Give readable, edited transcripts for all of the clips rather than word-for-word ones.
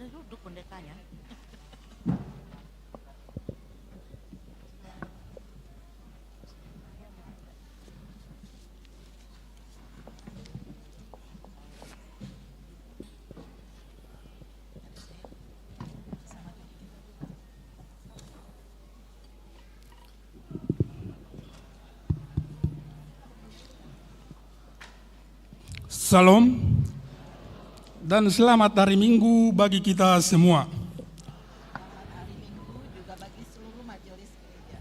Sudah duduk pendetanya. Salam dan selamat hari Minggu bagi kita semua. Hari Minggu juga bagi seluruh majelis gereja.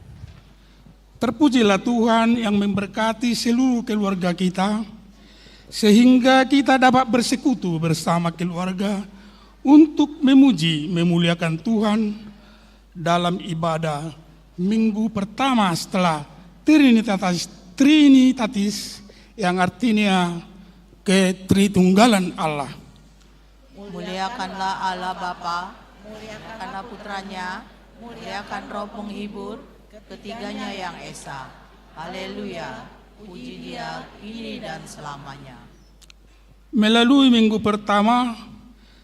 Terpujilah Tuhan yang memberkati seluruh keluarga kita, sehingga kita dapat bersekutu bersama keluarga untuk memuji, memuliakan Tuhan dalam ibadah minggu pertama setelah Trinitatis yang artinya ketritunggalan Allah. Muliakanlah Allah Bapa, muliakanlah putranya, muliakan Roh Penghibur, ketiganya yang esa. Haleluya, puji Dia kini dan selamanya. Melalui minggu pertama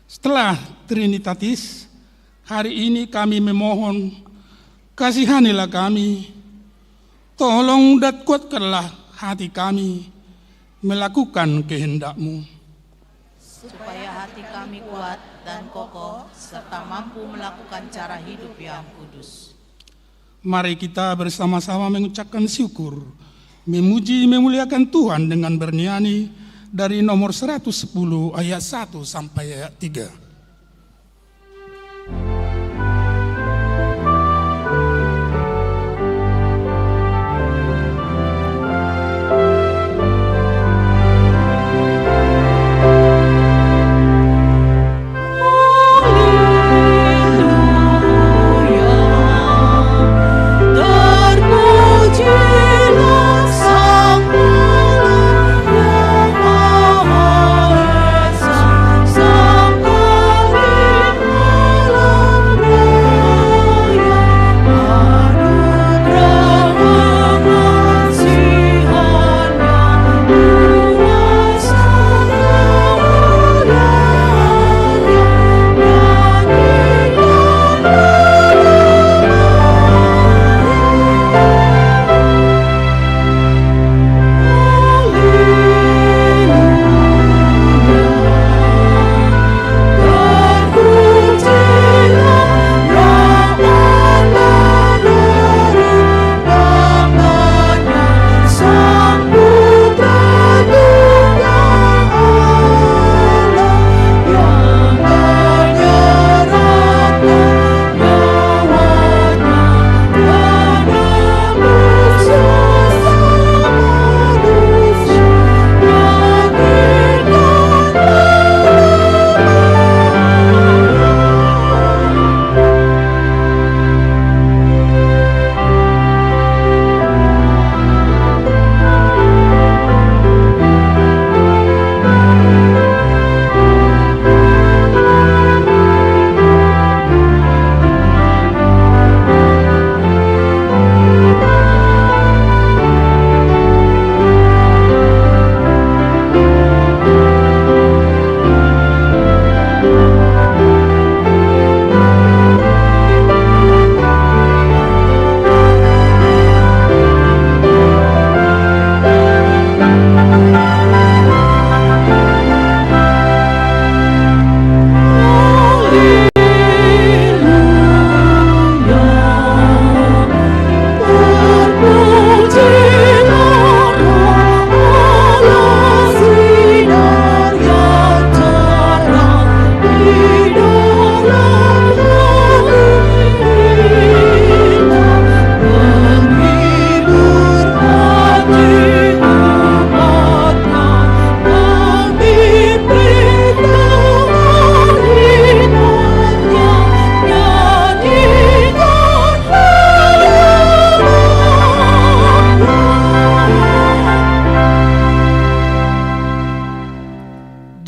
setelah Trinitatis, hari ini kami memohon, kasihanilah kami, tolong dan kuatkanlah hati kami melakukan kehendak-Mu, supaya hati kami kuat dan kokoh serta mampu melakukan cara hidup yang kudus. Mari kita bersama-sama mengucapkan syukur, memuji, memuliakan Tuhan dengan bernyanyi dari nomor 110 ayat 1 sampai ayat 3.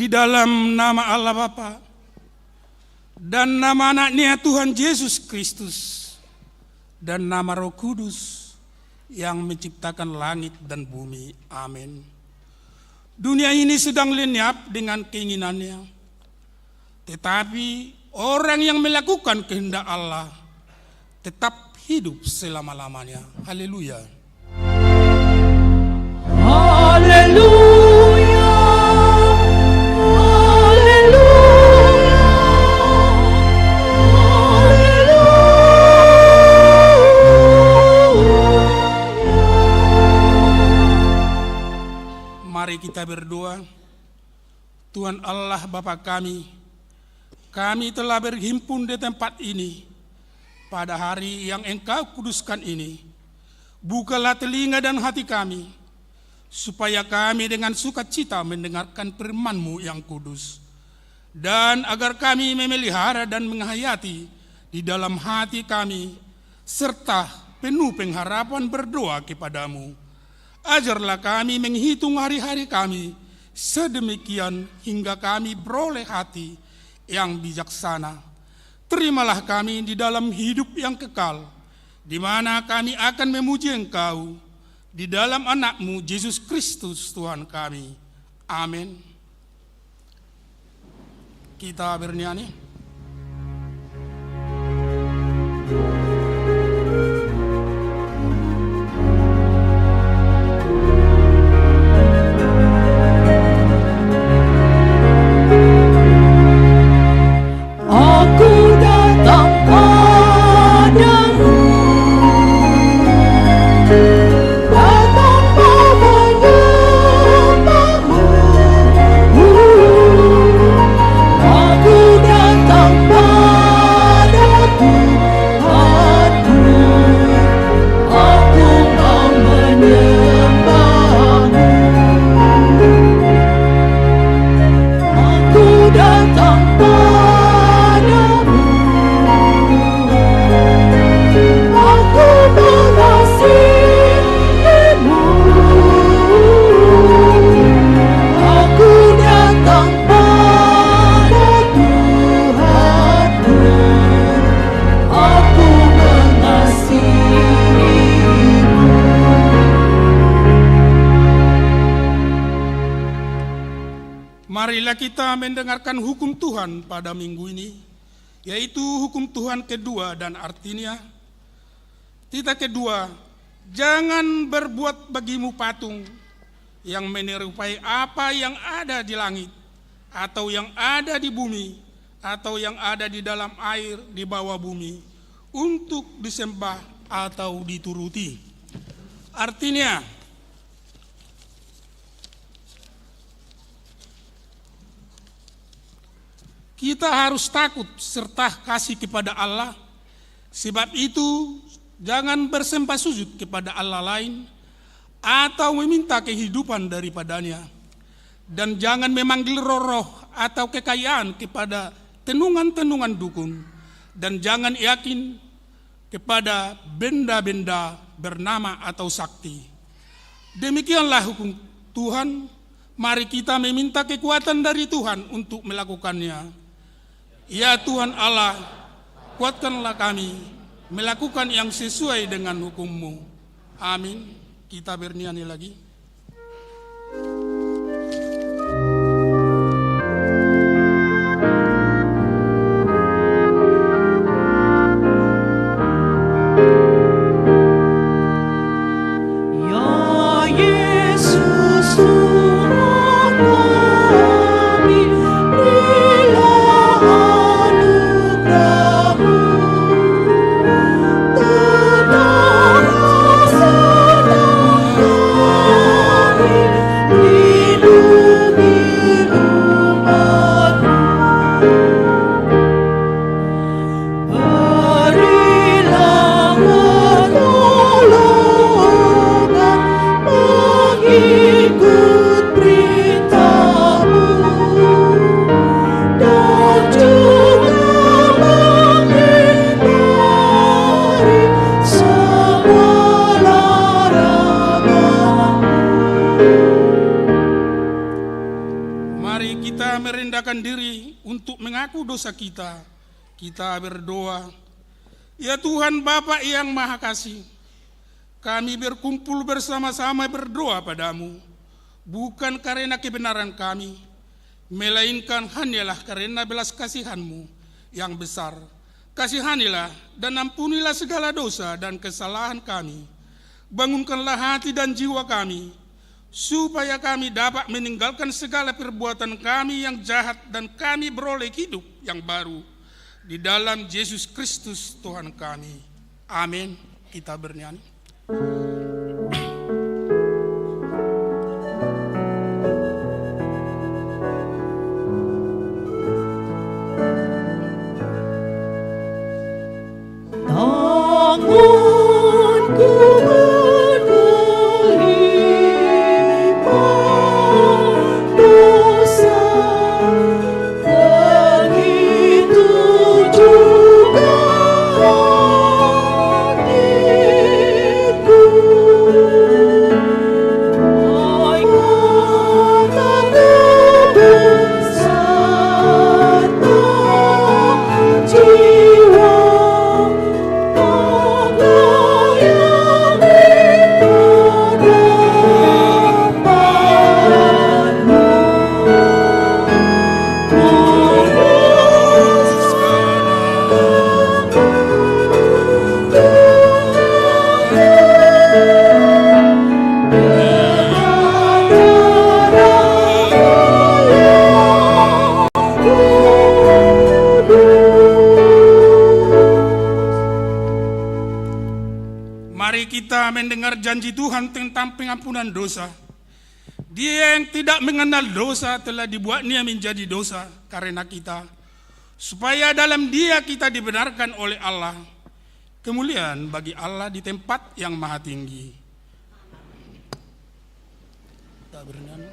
Dalam nama Allah Bapa dan nama anaknya Tuhan Yesus Kristus dan nama Roh Kudus yang menciptakan langit dan bumi. Amin. Dunia ini sedang lenyap dengan keinginannya, tetapi Orang yang melakukan kehendak Allah tetap hidup selama-lamanya. Haleluya. Haleluya. Mari kita berdoa. Tuhan Allah Bapa kami telah berhimpun di tempat ini pada hari yang Engkau kuduskan ini. Bukalah telinga dan hati kami, supaya kami dengan sukacita mendengarkan firman-Mu yang kudus. Dan agar kami memelihara dan menghayati di dalam hati kami, serta penuh pengharapan berdoa kepadamu. Ajarlah kami menghitung hari-hari kami sedemikian hingga kami beroleh hati yang bijaksana. Terimalah kami di dalam hidup yang kekal, di mana kami akan memuji Engkau di dalam anak-Mu Yesus Kristus Tuhan kami. Amin. Kita bernyanyi. Marilah kita mendengarkan hukum Tuhan pada minggu ini, yaitu hukum Tuhan kedua dan artinya. Titah kedua, jangan berbuat bagimu patung yang menyerupai apa yang ada di langit, atau yang ada di bumi, atau yang ada di dalam air di bawah bumi, untuk disembah atau dituruti. Artinya, kita harus takut serta kasih kepada Allah. Sebab itu jangan bersembah sujud kepada Allah lain atau meminta kehidupan daripadanya. Dan jangan memanggil roh atau kekayaan kepada tenungan-tenungan dukun. Dan jangan yakin kepada benda-benda bernama atau sakti. Demikianlah hukum Tuhan. Mari kita meminta kekuatan dari Tuhan untuk melakukannya. Ya Tuhan Allah, kuatkanlah kami melakukan yang sesuai dengan hukum-Mu. Amin. Kita bernyanyi lagi. Diri untuk mengaku dosa kita. Kita berdoa. Ya Tuhan Bapa yang Maha Kasih, kami berkumpul bersama-sama berdoa padamu, bukan karena kebenaran kami, melainkan hanyalah karena belas kasihan-Mu yang besar. Kasihanilah dan ampunilah segala dosa dan kesalahan kami. Bangunkanlah hati dan jiwa kami, supaya kami dapat meninggalkan segala perbuatan kami yang jahat dan kami beroleh hidup yang baru di dalam Yesus Kristus Tuhan kami. Amin. Kita bernyanyi. Mendengar janji Tuhan tentang pengampunan dosa. Dia yang tidak mengenal dosa telah dibuatnya menjadi dosa karena kita, supaya dalam Dia kita dibenarkan oleh Allah. Kemuliaan bagi Allah di tempat yang maha tinggi. Kita bernyanyi.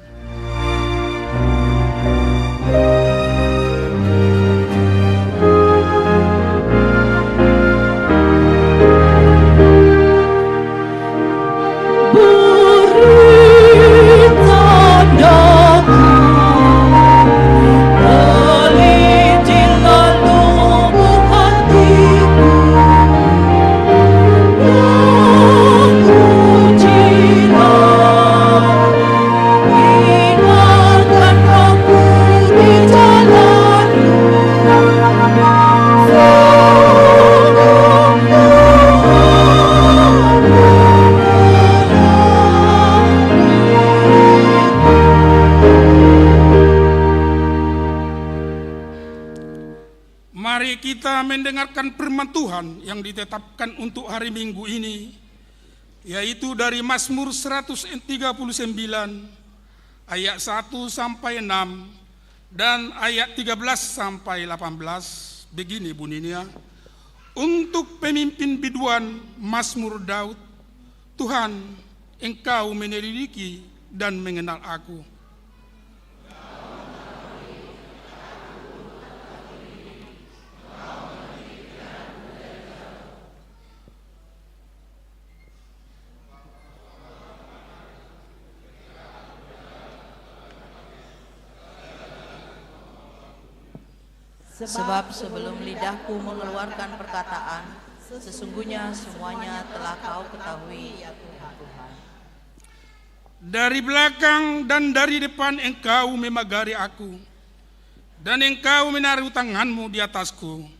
Mendengarkan firman Tuhan yang ditetapkan untuk hari Minggu ini, yaitu dari Mazmur 139 ayat 1 sampai 6 dan ayat 13 sampai 18. Begini bunyinya. Untuk pemimpin biduan Mazmur Daud, Tuhan, Engkau menyelidiki dan mengenal aku. Sebab sebelum lidahku mengeluarkan perkataan, sesungguhnya semuanya telah kau ketahui, ya Tuhan. Dari belakang dan dari depan Engkau memagari aku, dan Engkau menaruh tanganmu di atasku.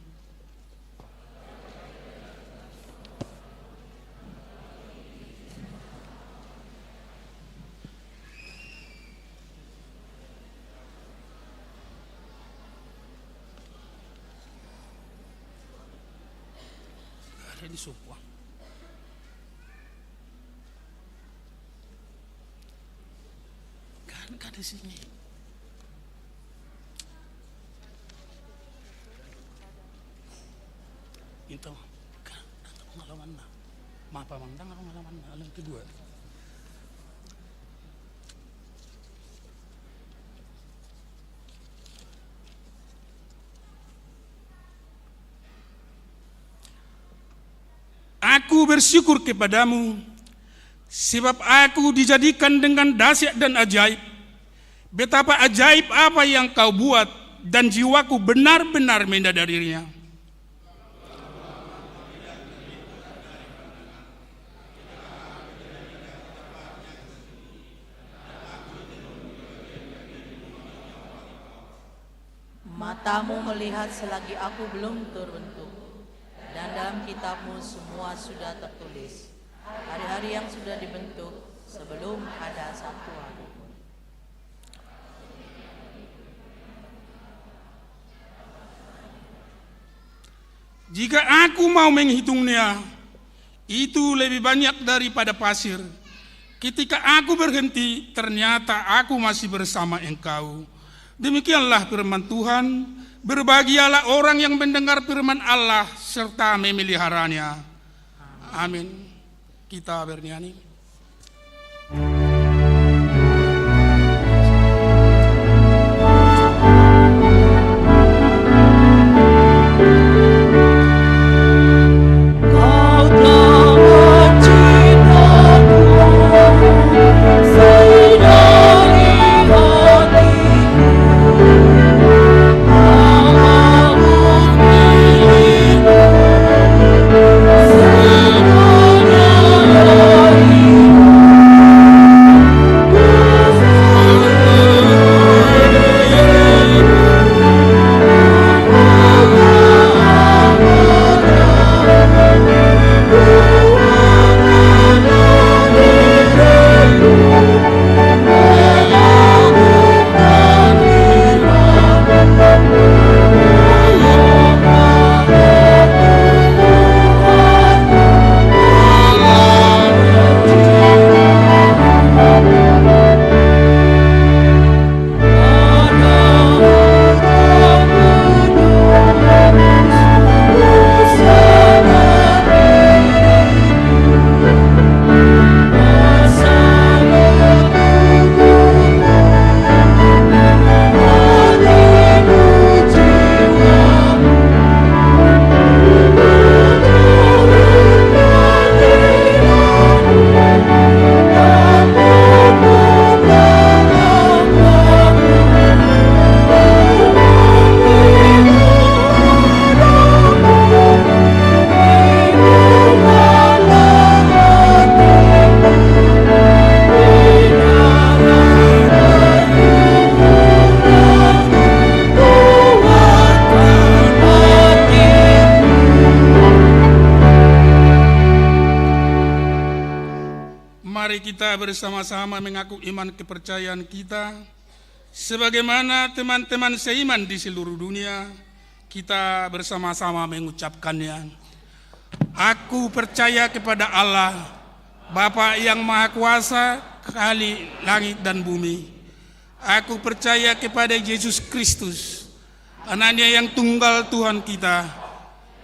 Di Supwa. Kan di sini. Itu kan pengalaman nah. Mapa mangdang pengalaman alam kedua. Aku bersyukur kepadamu, sebab aku dijadikan dengan dahsyat dan ajaib. Betapa ajaib apa yang kau buat, dan jiwaku benar-benar menyadarinya. Matamu melihat selagi aku belum terbentuk, dan dalam kitabmu semua sudah tertulis. Hari-hari yang sudah dibentuk sebelum ada satu hari pun. Jika aku mau menghitungnya, itu lebih banyak daripada pasir. Ketika aku berhenti, ternyata aku masih bersama Engkau. Demikianlah firman Tuhan. Berbahagialah orang yang mendengar firman Allah serta memeliharanya. Amin. Kita bernyanyi. Kita bersama-sama mengaku iman kepercayaan kita sebagaimana teman-teman seiman di seluruh dunia. Kita bersama-sama mengucapkannya. Aku percaya kepada Allah, Bapa yang Maha Kuasa, Khalik langit dan bumi. Aku percaya kepada Yesus Kristus, anaknya yang tunggal Tuhan kita,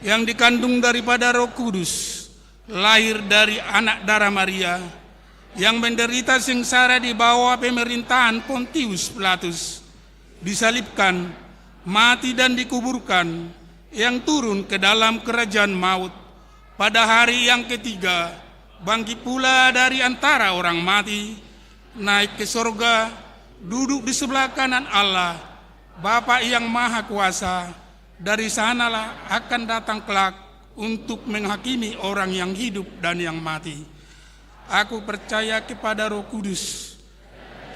yang dikandung daripada Roh Kudus, lahir dari anak darah Maria, yang menderita sengsara di bawah pemerintahan Pontius Pilatus, disalibkan, mati dan dikuburkan, yang turun ke dalam kerajaan maut, pada hari yang ketiga bangkit pula dari antara orang mati, naik ke sorga, duduk di sebelah kanan Allah, Bapa yang Maha Kuasa. Dari sanalah akan datang kelak untuk menghakimi orang yang hidup dan yang mati. Aku percaya kepada Roh Kudus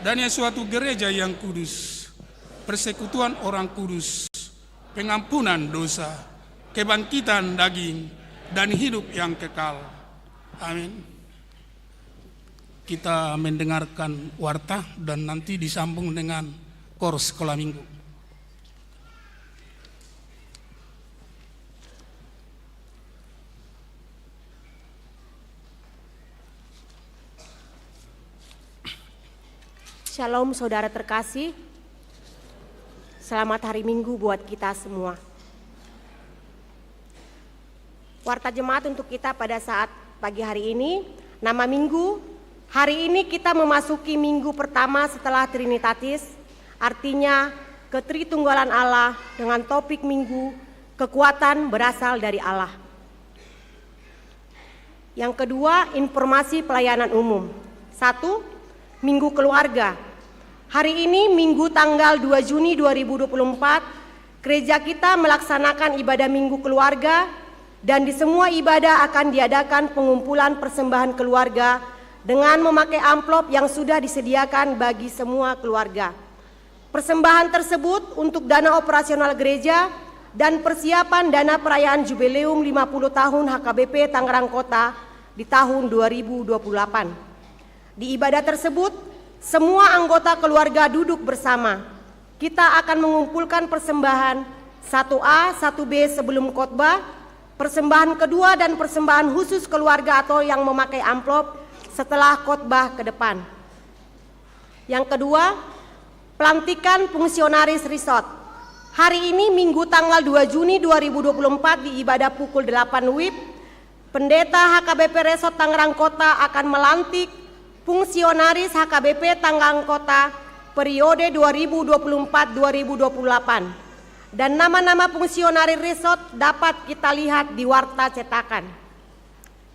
dan suatu gereja yang kudus, persekutuan orang kudus, pengampunan dosa, kebangkitan daging, dan hidup yang kekal. Amin. Kita mendengarkan warta dan nanti disambung dengan koros sekolah minggu. Shalom saudara terkasih, selamat hari Minggu buat kita semua. Warta jemaat untuk kita pada saat pagi hari ini, nama minggu, hari ini kita memasuki minggu pertama setelah Trinitatis, artinya ketritunggalan Allah dengan topik minggu, kekuatan berasal dari Allah. Yang kedua, informasi pelayanan umum. 1. Minggu Keluarga. Hari ini Minggu tanggal 2 Juni 2024, gereja kita melaksanakan ibadah Minggu Keluarga dan di semua ibadah akan diadakan pengumpulan persembahan keluarga dengan memakai amplop yang sudah disediakan bagi semua keluarga. Persembahan tersebut untuk dana operasional gereja dan persiapan dana perayaan Jubileum 50 tahun HKBP Tangerang Kota di tahun 2028. Di ibadah tersebut, semua anggota keluarga duduk bersama. Kita akan mengumpulkan persembahan 1A, 1B sebelum khotbah, persembahan kedua dan persembahan khusus keluarga atau yang memakai amplop setelah khotbah ke depan. Yang kedua, pelantikan fungsionaris resort. Hari ini Minggu tanggal 2 Juni 2024 di ibadah pukul 8 WIB, Pendeta HKBP Resort Tangerang Kota akan melantik fungsionaris HKBP Tangerang Kota periode 2024-2028. Dan nama-nama fungsionaris resort dapat kita lihat di warta cetakan.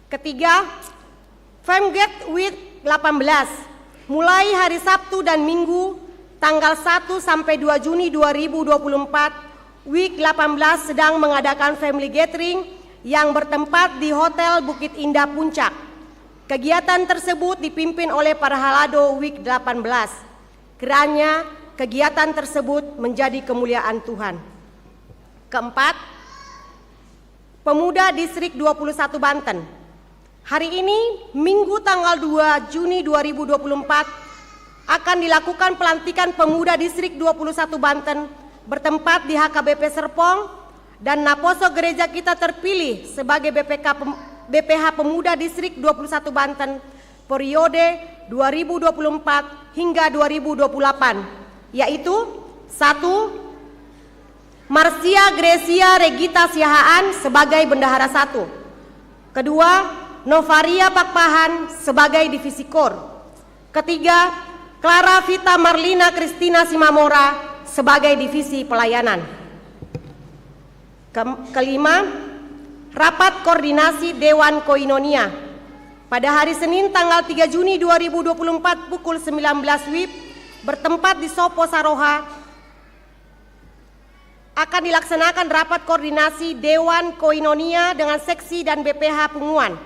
Ketiga, Femgate Week 18. Mulai hari Sabtu dan Minggu tanggal 1 sampai 2 Juni 2024, Week 18 sedang mengadakan family gathering yang bertempat di Hotel Bukit Indah Puncak. Kegiatan tersebut dipimpin oleh para halado Week 18. Kiranya kegiatan tersebut menjadi kemuliaan Tuhan. Keempat, Pemuda Distrik 21 Banten. Hari ini Minggu tanggal 2 Juni 2024 akan dilakukan pelantikan Pemuda Distrik 21 Banten bertempat di HKBP Serpong, dan Naposo gereja kita terpilih sebagai BPH Pemuda Distrik 21 Banten periode 2024 hingga 2028, yaitu 1. Marsia Grecia Regita Siahaan sebagai Bendahara 1. Kedua, Novaria Pakpahan sebagai Divisi Kor. Ketiga, Clara Vita Marlina Kristina Simamora sebagai Divisi Pelayanan. Kelima, Rapat Koordinasi Dewan Koinonia. Pada hari Senin tanggal 3 Juni 2024 pukul 19 WIB bertempat di Sopo Saroha akan dilaksanakan rapat koordinasi Dewan Koinonia dengan seksi dan BPH Punguan.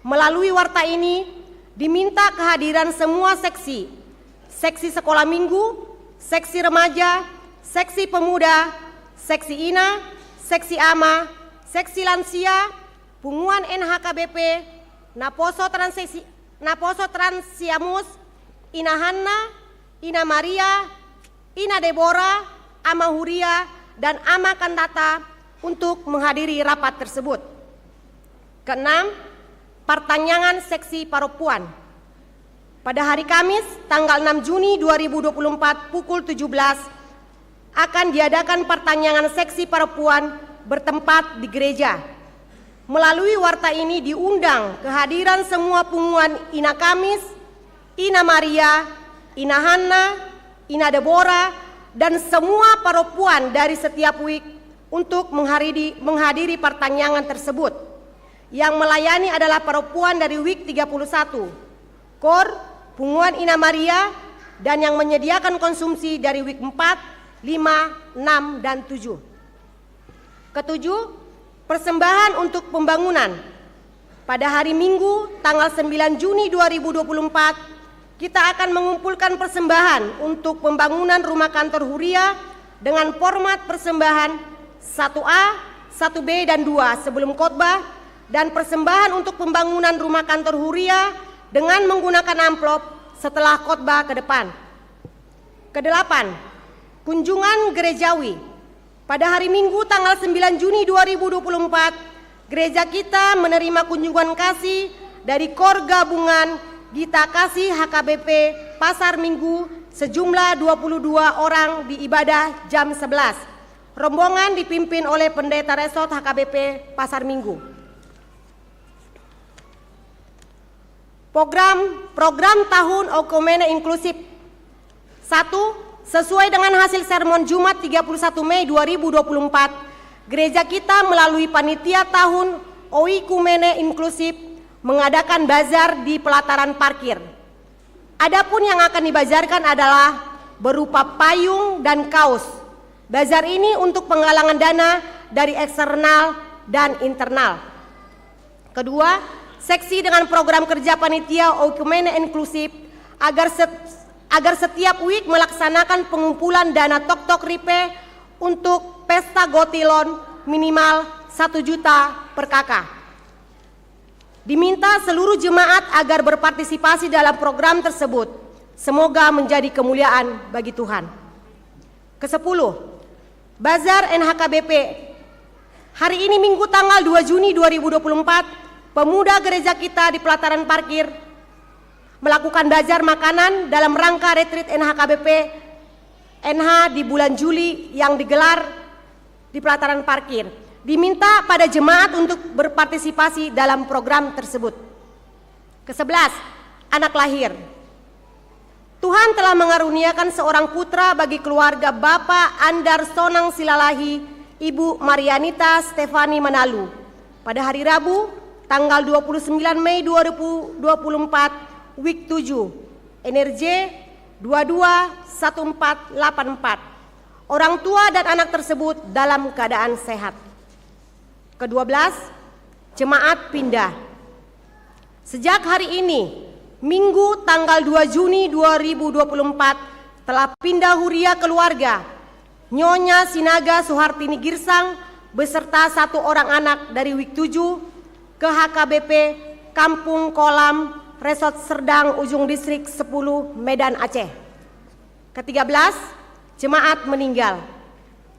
Melalui warta ini diminta kehadiran semua seksi sekolah minggu, seksi remaja, seksi pemuda, seksi INA, seksi AMA, seksi lansia, Punguan NHKBP, Naposo Transiamus, Ina Hanna, Ina Maria, Ina Deborah, Ama Huria, dan Ama Kandata untuk menghadiri rapat tersebut. Keenam, pertanyaan seksi Paropuan. Pada hari Kamis tanggal 6 Juni 2024 pukul 17 akan diadakan pertanyaan seksi Paropuan bertempat di gereja. Melalui warta ini diundang kehadiran semua punguan Ina Kamis, Ina Maria, Ina Hanna, Ina Deborah, dan semua paropuan dari setiap week untuk menghadiri pertanyaan tersebut. Yang melayani adalah paropuan dari week 31, Kor, Punguan Ina Maria, dan yang menyediakan konsumsi dari week 4, 5, 6, dan 7. Ketujuh, persembahan untuk pembangunan. Pada hari Minggu tanggal 9 Juni 2024 kita akan mengumpulkan persembahan untuk pembangunan rumah kantor Huria dengan format persembahan 1A, 1B, dan 2 sebelum khotbah, dan persembahan untuk pembangunan rumah kantor Huria dengan menggunakan amplop setelah khotbah ke depan. Kedelapan, kunjungan gerejawi. Pada hari Minggu tanggal 9 Juni 2024, gereja kita menerima kunjungan kasih dari Kor Gabungan Gita Kasih HKBP Pasar Minggu sejumlah 22 orang di ibadah jam 11. Rombongan dipimpin oleh Pendeta Resort HKBP Pasar Minggu. Program tahun Oikumene Inklusif. 1. Sesuai dengan hasil sermon Jumat 31 Mei 2024, gereja kita melalui panitia tahun Oikumene Inklusif mengadakan bazar di pelataran parkir. Adapun yang akan dibazarkan adalah berupa payung dan kaos. Bazar ini untuk penggalangan dana dari eksternal dan internal. Kedua, seksi dengan program kerja panitia Oikumene Inklusif agar setiap week melaksanakan pengumpulan dana Tok-Tok Ripe untuk pesta Gotilon minimal 1 juta per kakak. Diminta seluruh jemaat agar berpartisipasi dalam program tersebut. Semoga menjadi kemuliaan bagi Tuhan. Ke-10, Bazar NHKBP. Hari ini Minggu tanggal 2 Juni 2024, pemuda gereja kita di pelataran parkir melakukan bazar makanan dalam rangka retreat NHKBP NH di bulan Juli yang digelar di pelataran parkir. Diminta pada jemaat untuk berpartisipasi dalam program tersebut. Ke-11, anak lahir. Tuhan telah mengaruniakan seorang putra bagi keluarga Bapak Andar Sonang Silalahi, Ibu Marianita Stefani Manalu. Pada hari Rabu, tanggal 29 Mei 2024, week 7, NRJ 221484. Orang tua dan anak tersebut dalam keadaan sehat. Ke-12, jemaat pindah. Sejak hari ini, Minggu tanggal 2 Juni 2024, telah pindah huria keluarga Nyonya Sinaga Suhartini Girsang beserta 1 orang anak dari week 7 ke HKBP Kampung Kolam Resort Serdang Ujung Distrik 10 Medan Aceh. Ke-13, jemaat meninggal.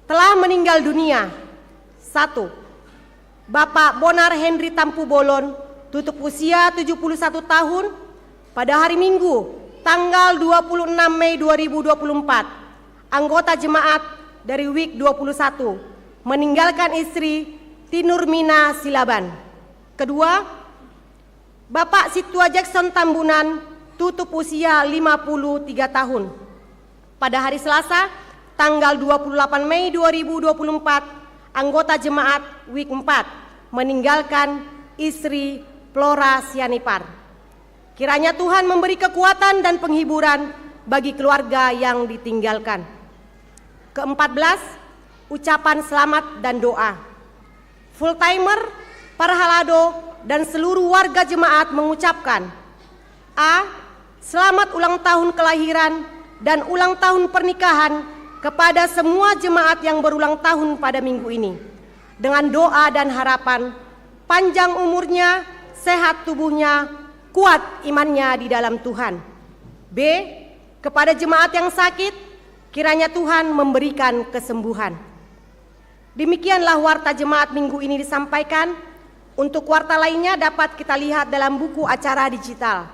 Telah meninggal dunia 1. Bapak Bonar Henry Tampu Bolon, tutup usia 71 tahun pada hari Minggu tanggal 26 Mei 2024. Anggota jemaat dari week 21, meninggalkan istri Tinurmina Silaban. Kedua, Bapak Situa Jackson Tambunan, tutup usia 53 tahun. Pada hari Selasa, tanggal 28 Mei 2024, anggota jemaat week 4, meninggalkan istri Flora Sianipar. Kiranya Tuhan memberi kekuatan dan penghiburan bagi keluarga yang ditinggalkan. Ke-14, ucapan selamat dan doa. Full timer, para halado, dan seluruh warga jemaat mengucapkan: A. Selamat ulang tahun kelahiran dan ulang tahun pernikahan kepada semua jemaat yang berulang tahun pada minggu ini. Dengan doa dan harapan, panjang umurnya, sehat tubuhnya, kuat imannya di dalam Tuhan. B. Kepada jemaat yang sakit, kiranya Tuhan memberikan kesembuhan. Demikianlah warta jemaat minggu ini disampaikan. Untuk warta lainnya dapat kita lihat dalam buku acara digital.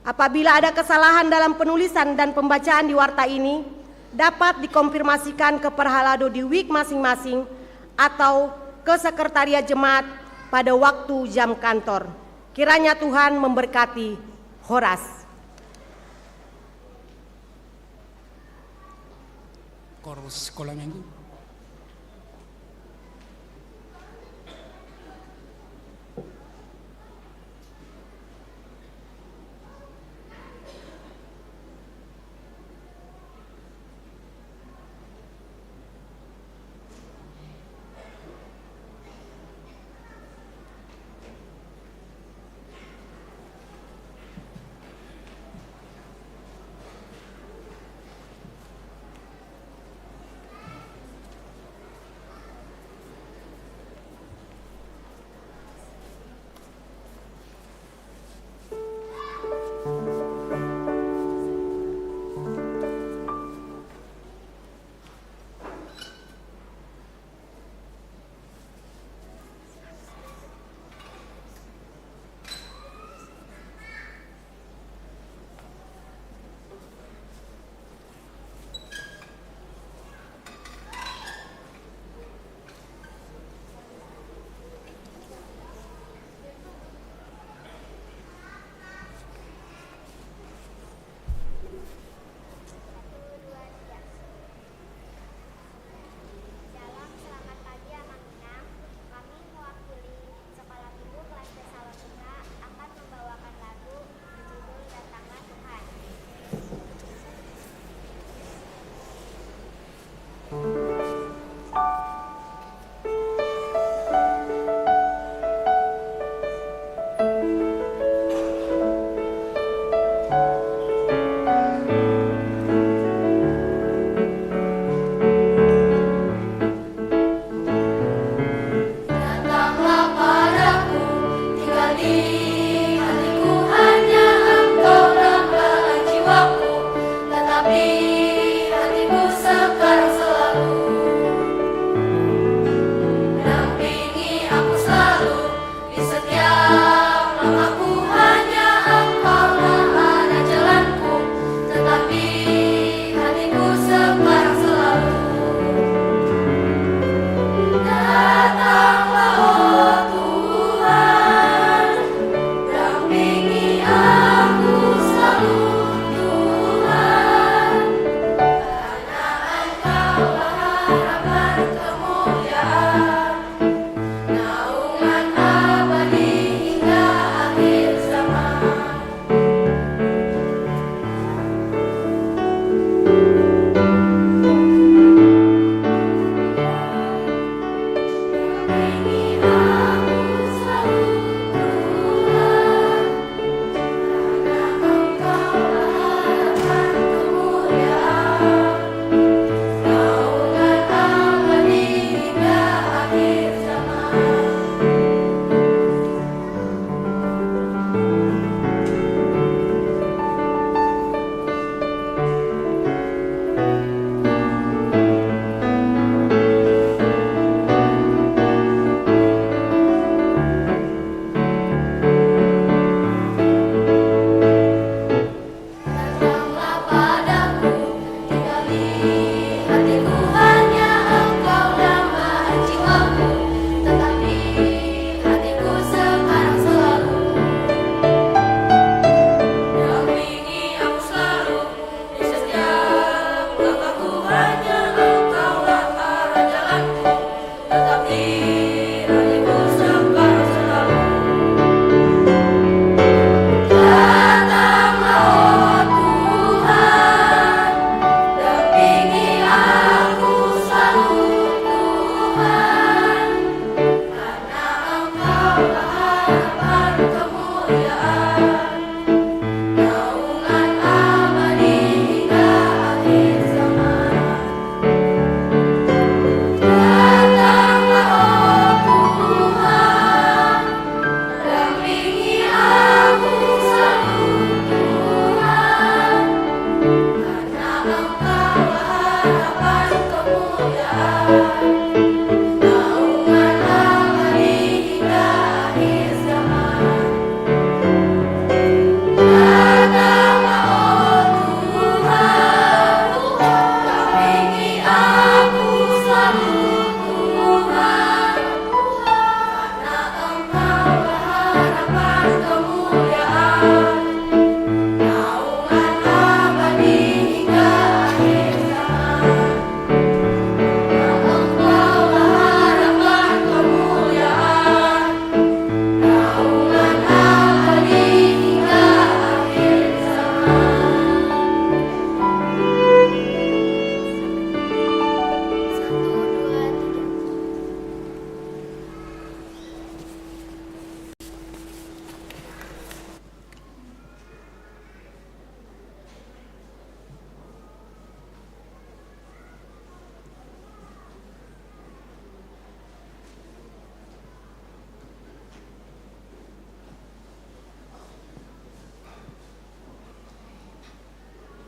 Apabila ada kesalahan dalam penulisan dan pembacaan di warta ini, dapat dikonfirmasikan ke Perhalado di week masing-masing atau ke sekretariat jemaat pada waktu jam kantor. Kiranya Tuhan memberkati. Horas. Korus sekolah minggu.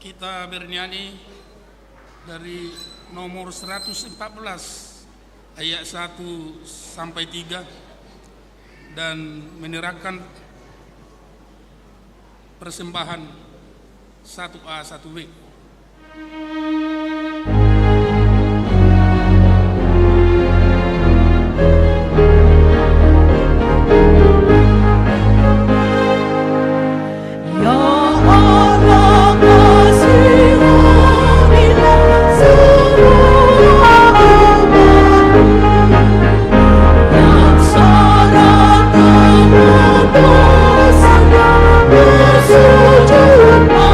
Kita bernyanyi dari nomor 114 ayat 1 sampai 3 dan menyerahkan persembahan 1A 1B. Sujud padamu.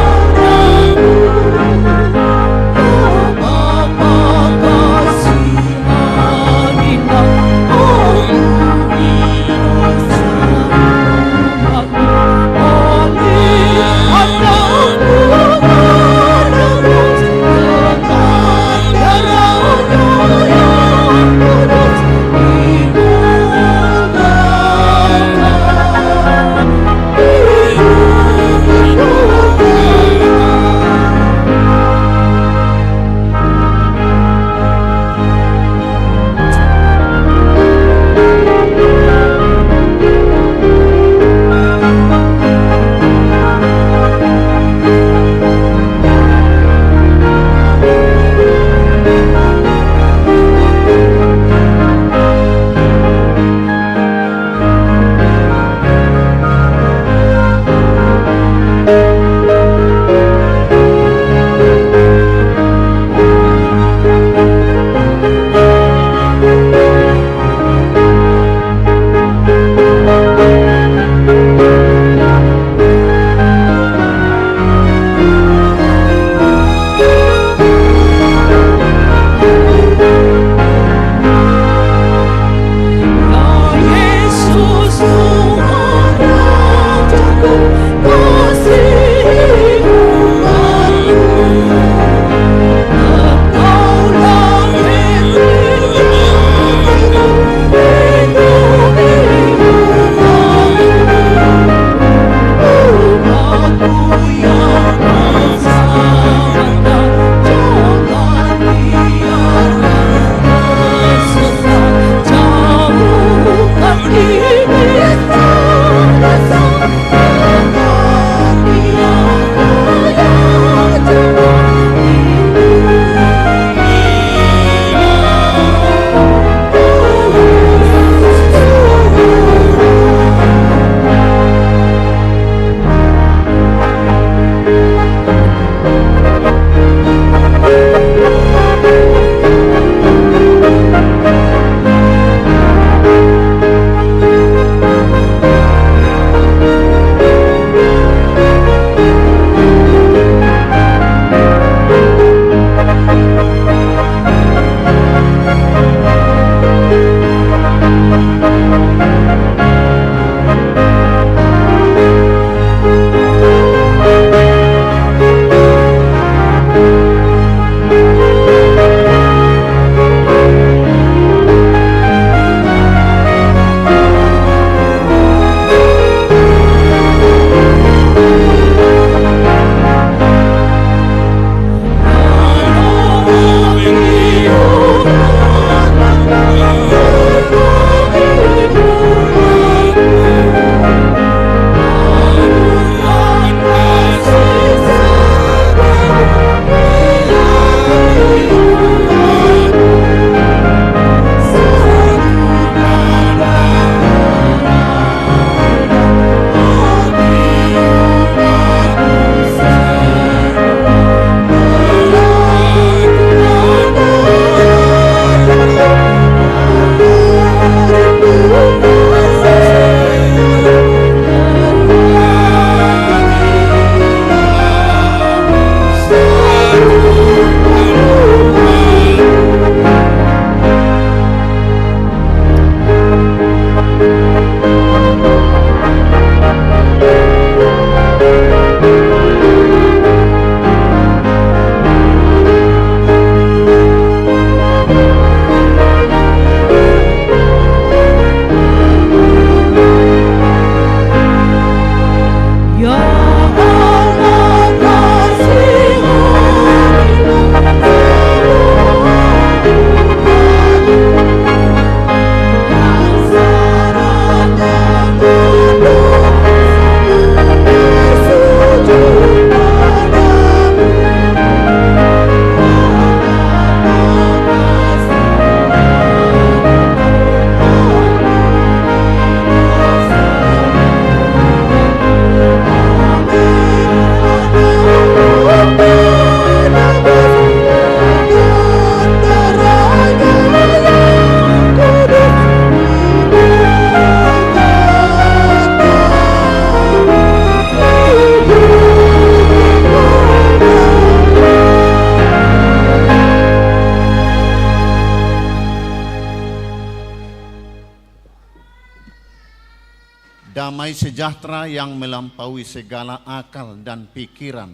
damai sejahtera yang melampaui segala akal dan pikiran,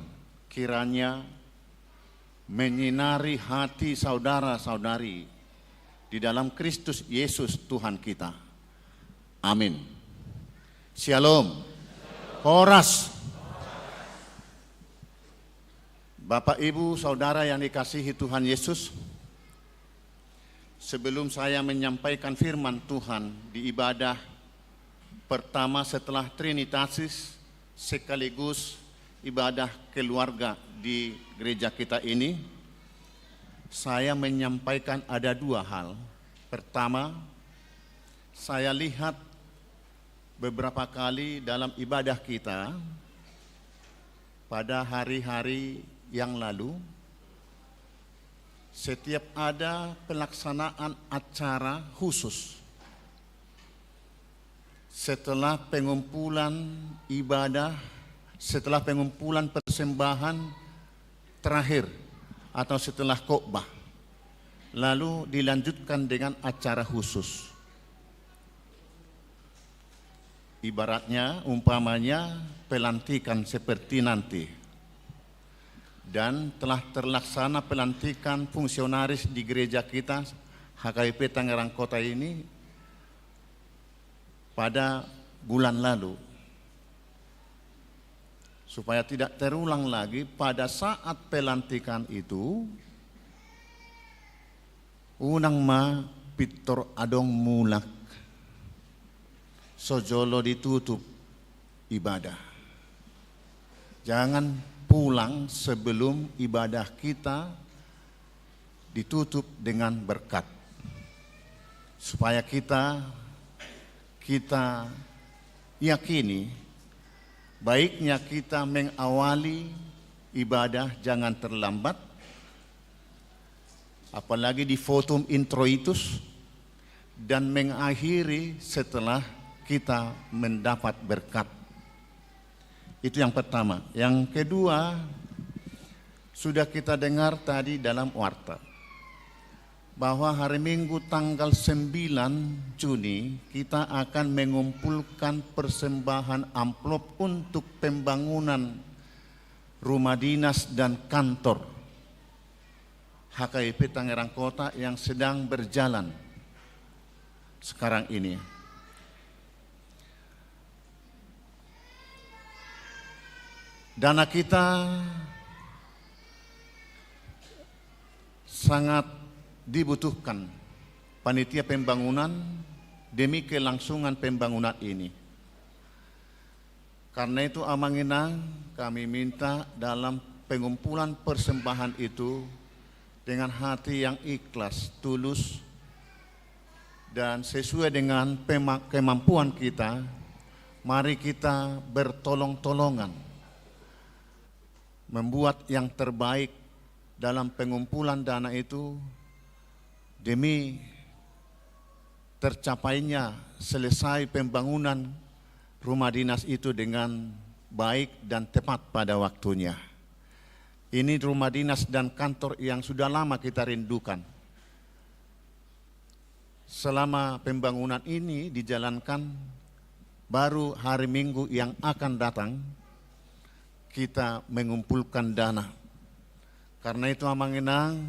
kiranya menyinari hati saudara-saudari di dalam Kristus Yesus Tuhan kita. Amin. Shalom. Horas. Bapak, Ibu, Saudara yang dikasihi Tuhan Yesus, sebelum saya menyampaikan firman Tuhan di ibadah pertama setelah Trinitatis sekaligus ibadah keluarga di gereja kita ini, saya menyampaikan ada dua hal. Pertama, saya lihat beberapa kali dalam ibadah kita pada hari-hari yang lalu, setiap ada pelaksanaan acara khusus setelah pengumpulan ibadah, setelah pengumpulan persembahan terakhir atau setelah khotbah, lalu dilanjutkan dengan acara khusus. Ibaratnya, umpamanya pelantikan seperti nanti. Dan telah terlaksana pelantikan fungsionaris di gereja kita HKBP Tangerang Kota ini pada bulan lalu. Supaya tidak terulang lagi, pada saat pelantikan itu unang ma pitor adong mulak sojolo ditutup ibadah. Jangan pulang sebelum ibadah kita ditutup dengan berkat, supaya kita yakini baiknya kita mengawali ibadah jangan terlambat, apalagi di fotum introitus, dan mengakhiri setelah kita mendapat berkat. Itu yang pertama. Yang kedua, sudah kita dengar tadi dalam warta bahwa hari Minggu tanggal 9 Juni kita akan mengumpulkan persembahan amplop untuk pembangunan rumah dinas dan kantor HKBP Tangerang Kota yang sedang berjalan sekarang ini. Dana kita sangat dibutuhkan panitia pembangunan demi kelangsungan pembangunan ini. Karena itu amanginang kami minta dalam pengumpulan persembahan itu dengan hati yang ikhlas, tulus, dan sesuai dengan kemampuan kita, mari kita bertolong-tolongan membuat yang terbaik dalam pengumpulan dana itu demi tercapainya selesai pembangunan rumah dinas itu dengan baik dan tepat pada waktunya. Ini rumah dinas dan kantor yang sudah lama kita rindukan. Selama pembangunan ini dijalankan, baru hari Minggu yang akan datang kita mengumpulkan dana. Karena itu amanginang,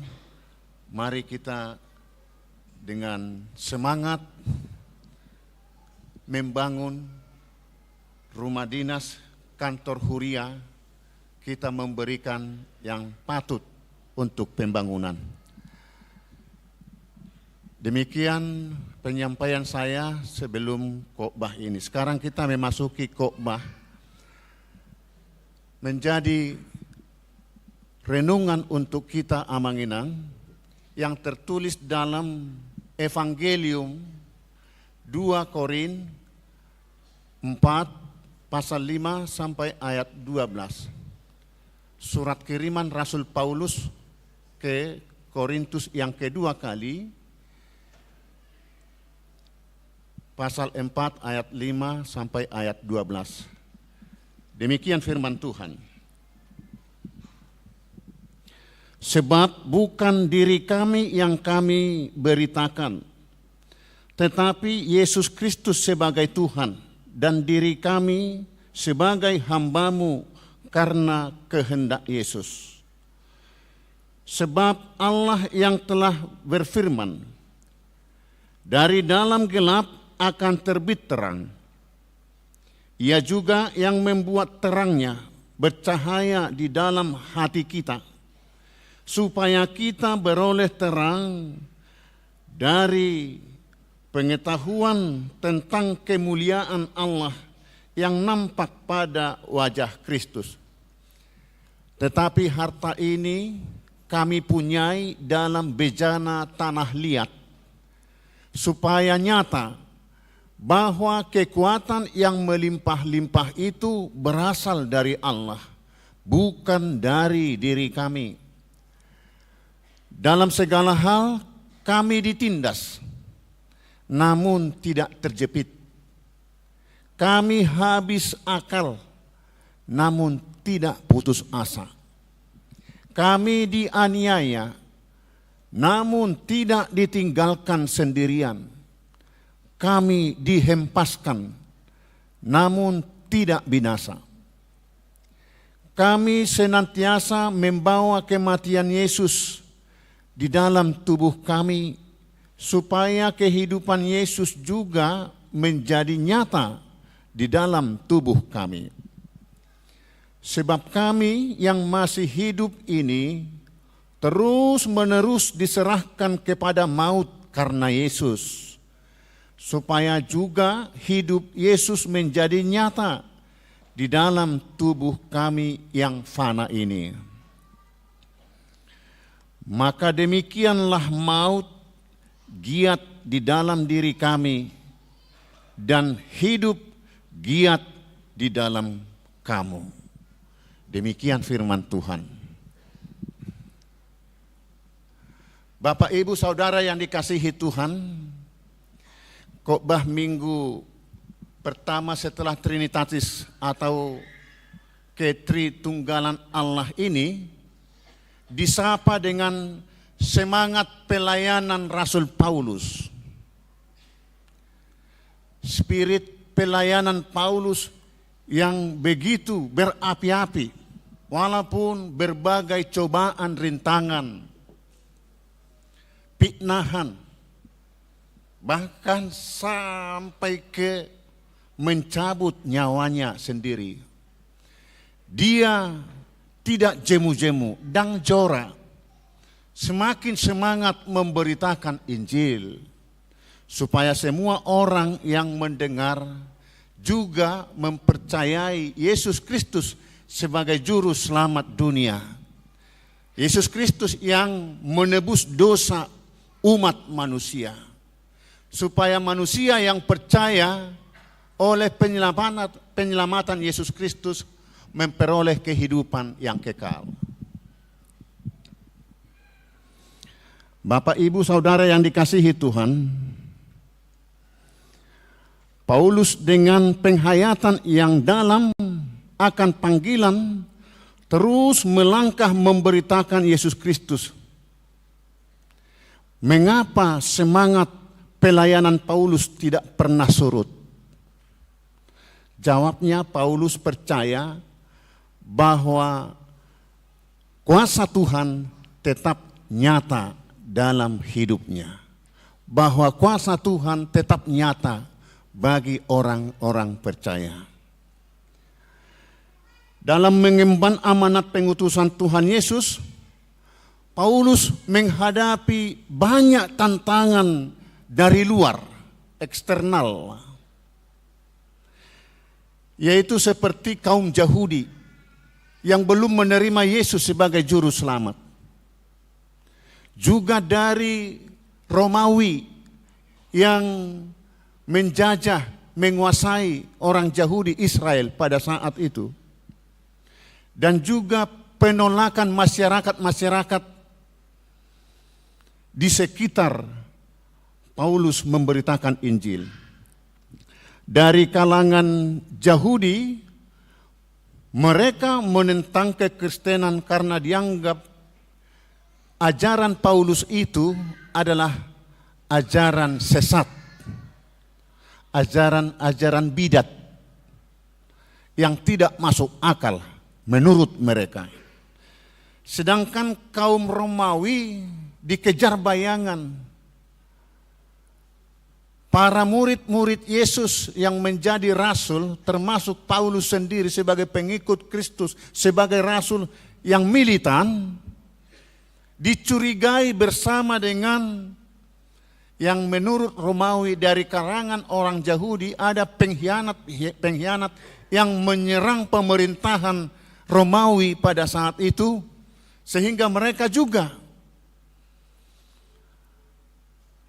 mari kita dengan semangat membangun rumah dinas, kantor huria, kita memberikan yang patut untuk pembangunan. Demikian penyampaian saya sebelum khotbah ini. Sekarang kita memasuki khotbah, menjadi renungan untuk kita amanginang yang tertulis dalam Evangelium 2 Korin 4 pasal 5 sampai ayat 12. Surat kiriman Rasul Paulus ke Korintus yang kedua kali, pasal 4 ayat 5 sampai ayat 12. Demikian firman Tuhan. Sebab bukan diri kami yang kami beritakan, tetapi Yesus Kristus sebagai Tuhan dan diri kami sebagai hamba-Mu karena kehendak Yesus. Sebab Allah yang telah berfirman, dari dalam gelap akan terbit terang. Ia juga yang membuat terangnya bercahaya di dalam hati kita, supaya kita beroleh terang dari pengetahuan tentang kemuliaan Allah yang nampak pada wajah Kristus. Tetapi harta ini kami punyai dalam bejana tanah liat, supaya nyata bahwa kekuatan yang melimpah-limpah itu berasal dari Allah, bukan dari diri kami. Dalam segala hal kami ditindas, namun tidak terjepit. Kami habis akal, namun tidak putus asa. Kami dianiaya, namun tidak ditinggalkan sendirian. Kami dihempaskan, namun tidak binasa. Kami senantiasa membawa kematian Yesus di dalam tubuh kami, supaya kehidupan Yesus juga menjadi nyata di dalam tubuh kami. Sebab kami yang masih hidup ini terus-menerus diserahkan kepada maut karena Yesus, supaya juga hidup Yesus menjadi nyata di dalam tubuh kami yang fana ini. Maka demikianlah maut giat di dalam diri kami, dan hidup giat di dalam kamu. Demikian firman Tuhan. Bapak, Ibu, Saudara yang dikasihi Tuhan, khotbah minggu pertama setelah Trinitatis atau Ketritunggalan Allah ini disapa dengan semangat pelayanan Rasul Paulus. Spirit pelayanan Paulus yang begitu berapi-api, walaupun berbagai cobaan, rintangan, fitnahan, bahkan sampai ke mencabut nyawanya sendiri. Dia tidak jemu-jemu dan jora, semakin semangat memberitakan Injil, supaya semua orang yang mendengar juga mempercayai Yesus Kristus sebagai juru selamat dunia. Yesus Kristus yang menebus dosa umat manusia, supaya manusia yang percaya oleh penyelamatan Yesus Kristus memperoleh kehidupan yang kekal. Bapak, Ibu, Saudara yang dikasihi Tuhan, Paulus dengan penghayatan yang dalam akan panggilan terus melangkah memberitakan Yesus Kristus. Mengapa semangat pelayanan Paulus tidak pernah surut? Jawabnya, Paulus percaya bahwa kuasa Tuhan tetap nyata dalam hidupnya. Bahwa kuasa Tuhan tetap nyata bagi orang-orang percaya. Dalam mengemban amanat pengutusan Tuhan Yesus, Paulus menghadapi banyak tantangan dari luar, eksternal, yaitu seperti kaum Yahudi yang belum menerima Yesus sebagai juru selamat. Juga dari Romawi yang menjajah, menguasai orang Yahudi Israel pada saat itu. Dan juga penolakan masyarakat-masyarakat di sekitar Paulus memberitakan Injil. Dari kalangan Yahudi, mereka menentang kekristenan karena dianggap ajaran Paulus itu adalah ajaran sesat, ajaran bidat. yang tidak masuk akal menurut mereka. Sedangkan kaum Romawi dikejar bayangan. Para murid-murid Yesus yang menjadi rasul, termasuk Paulus sendiri sebagai pengikut Kristus, sebagai rasul yang militan, dicurigai bersama dengan yang menurut Romawi dari kalangan orang Yahudi ada pengkhianat yang menyerang pemerintahan Romawi pada saat itu, sehingga mereka juga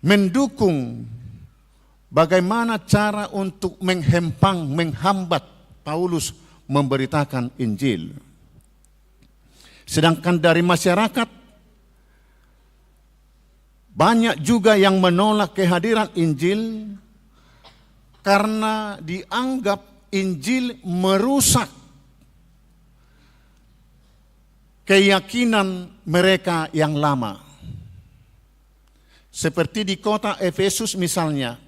mendukung bagaimana cara untuk menghambat Paulus memberitakan Injil. Sedangkan dari masyarakat banyak juga yang menolak kehadiran Injil karena dianggap Injil merusak keyakinan mereka yang lama. Seperti di kota Efesus misalnya,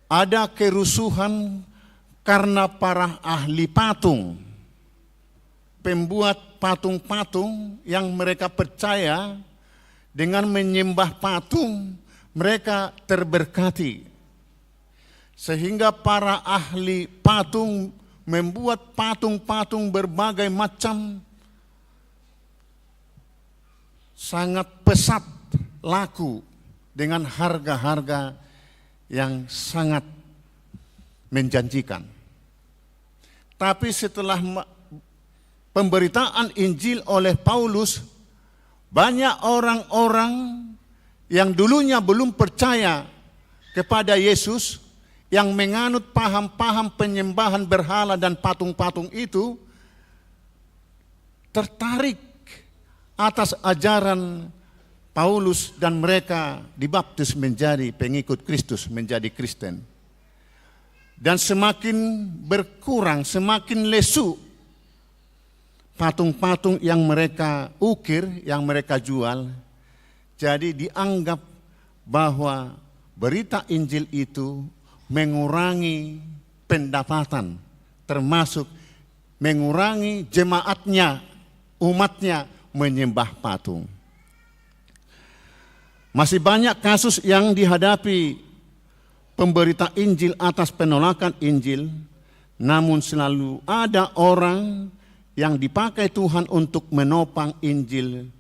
ada kerusuhan karena para ahli patung, pembuat patung-patung yang mereka percaya dengan menyembah patung mereka terberkati. Sehingga para ahli patung membuat patung-patung berbagai macam, sangat pesat laku dengan harga-harga yang sangat menjanjikan. Tapi setelah pemberitaan Injil oleh Paulus, banyak orang-orang yang dulunya belum percaya kepada Yesus, yang menganut paham-paham penyembahan berhala dan patung-patung itu, tertarik atas ajaran Paulus dan mereka dibaptis menjadi pengikut Kristus, menjadi Kristen. Dan semakin berkurang, semakin lesu patung-patung yang mereka ukir, yang mereka jual. Jadi dianggap bahwa berita Injil itu mengurangi pendapatan, termasuk mengurangi jemaatnya, umatnya menyembah patung. Masih banyak kasus yang dihadapi pemberita Injil atas penolakan Injil, namun selalu ada orang yang dipakai Tuhan untuk menopang Injil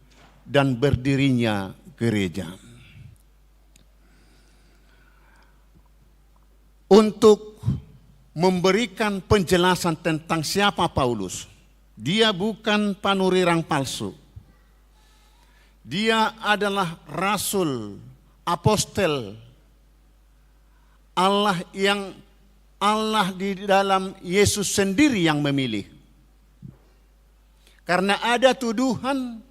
dan berdirinya gereja. Untuk memberikan penjelasan tentang siapa Paulus, dia bukan panurirang palsu. Dia adalah rasul, apostel Allah, yang Allah di dalam Yesus sendiri yang memilih. Karena ada tuduhan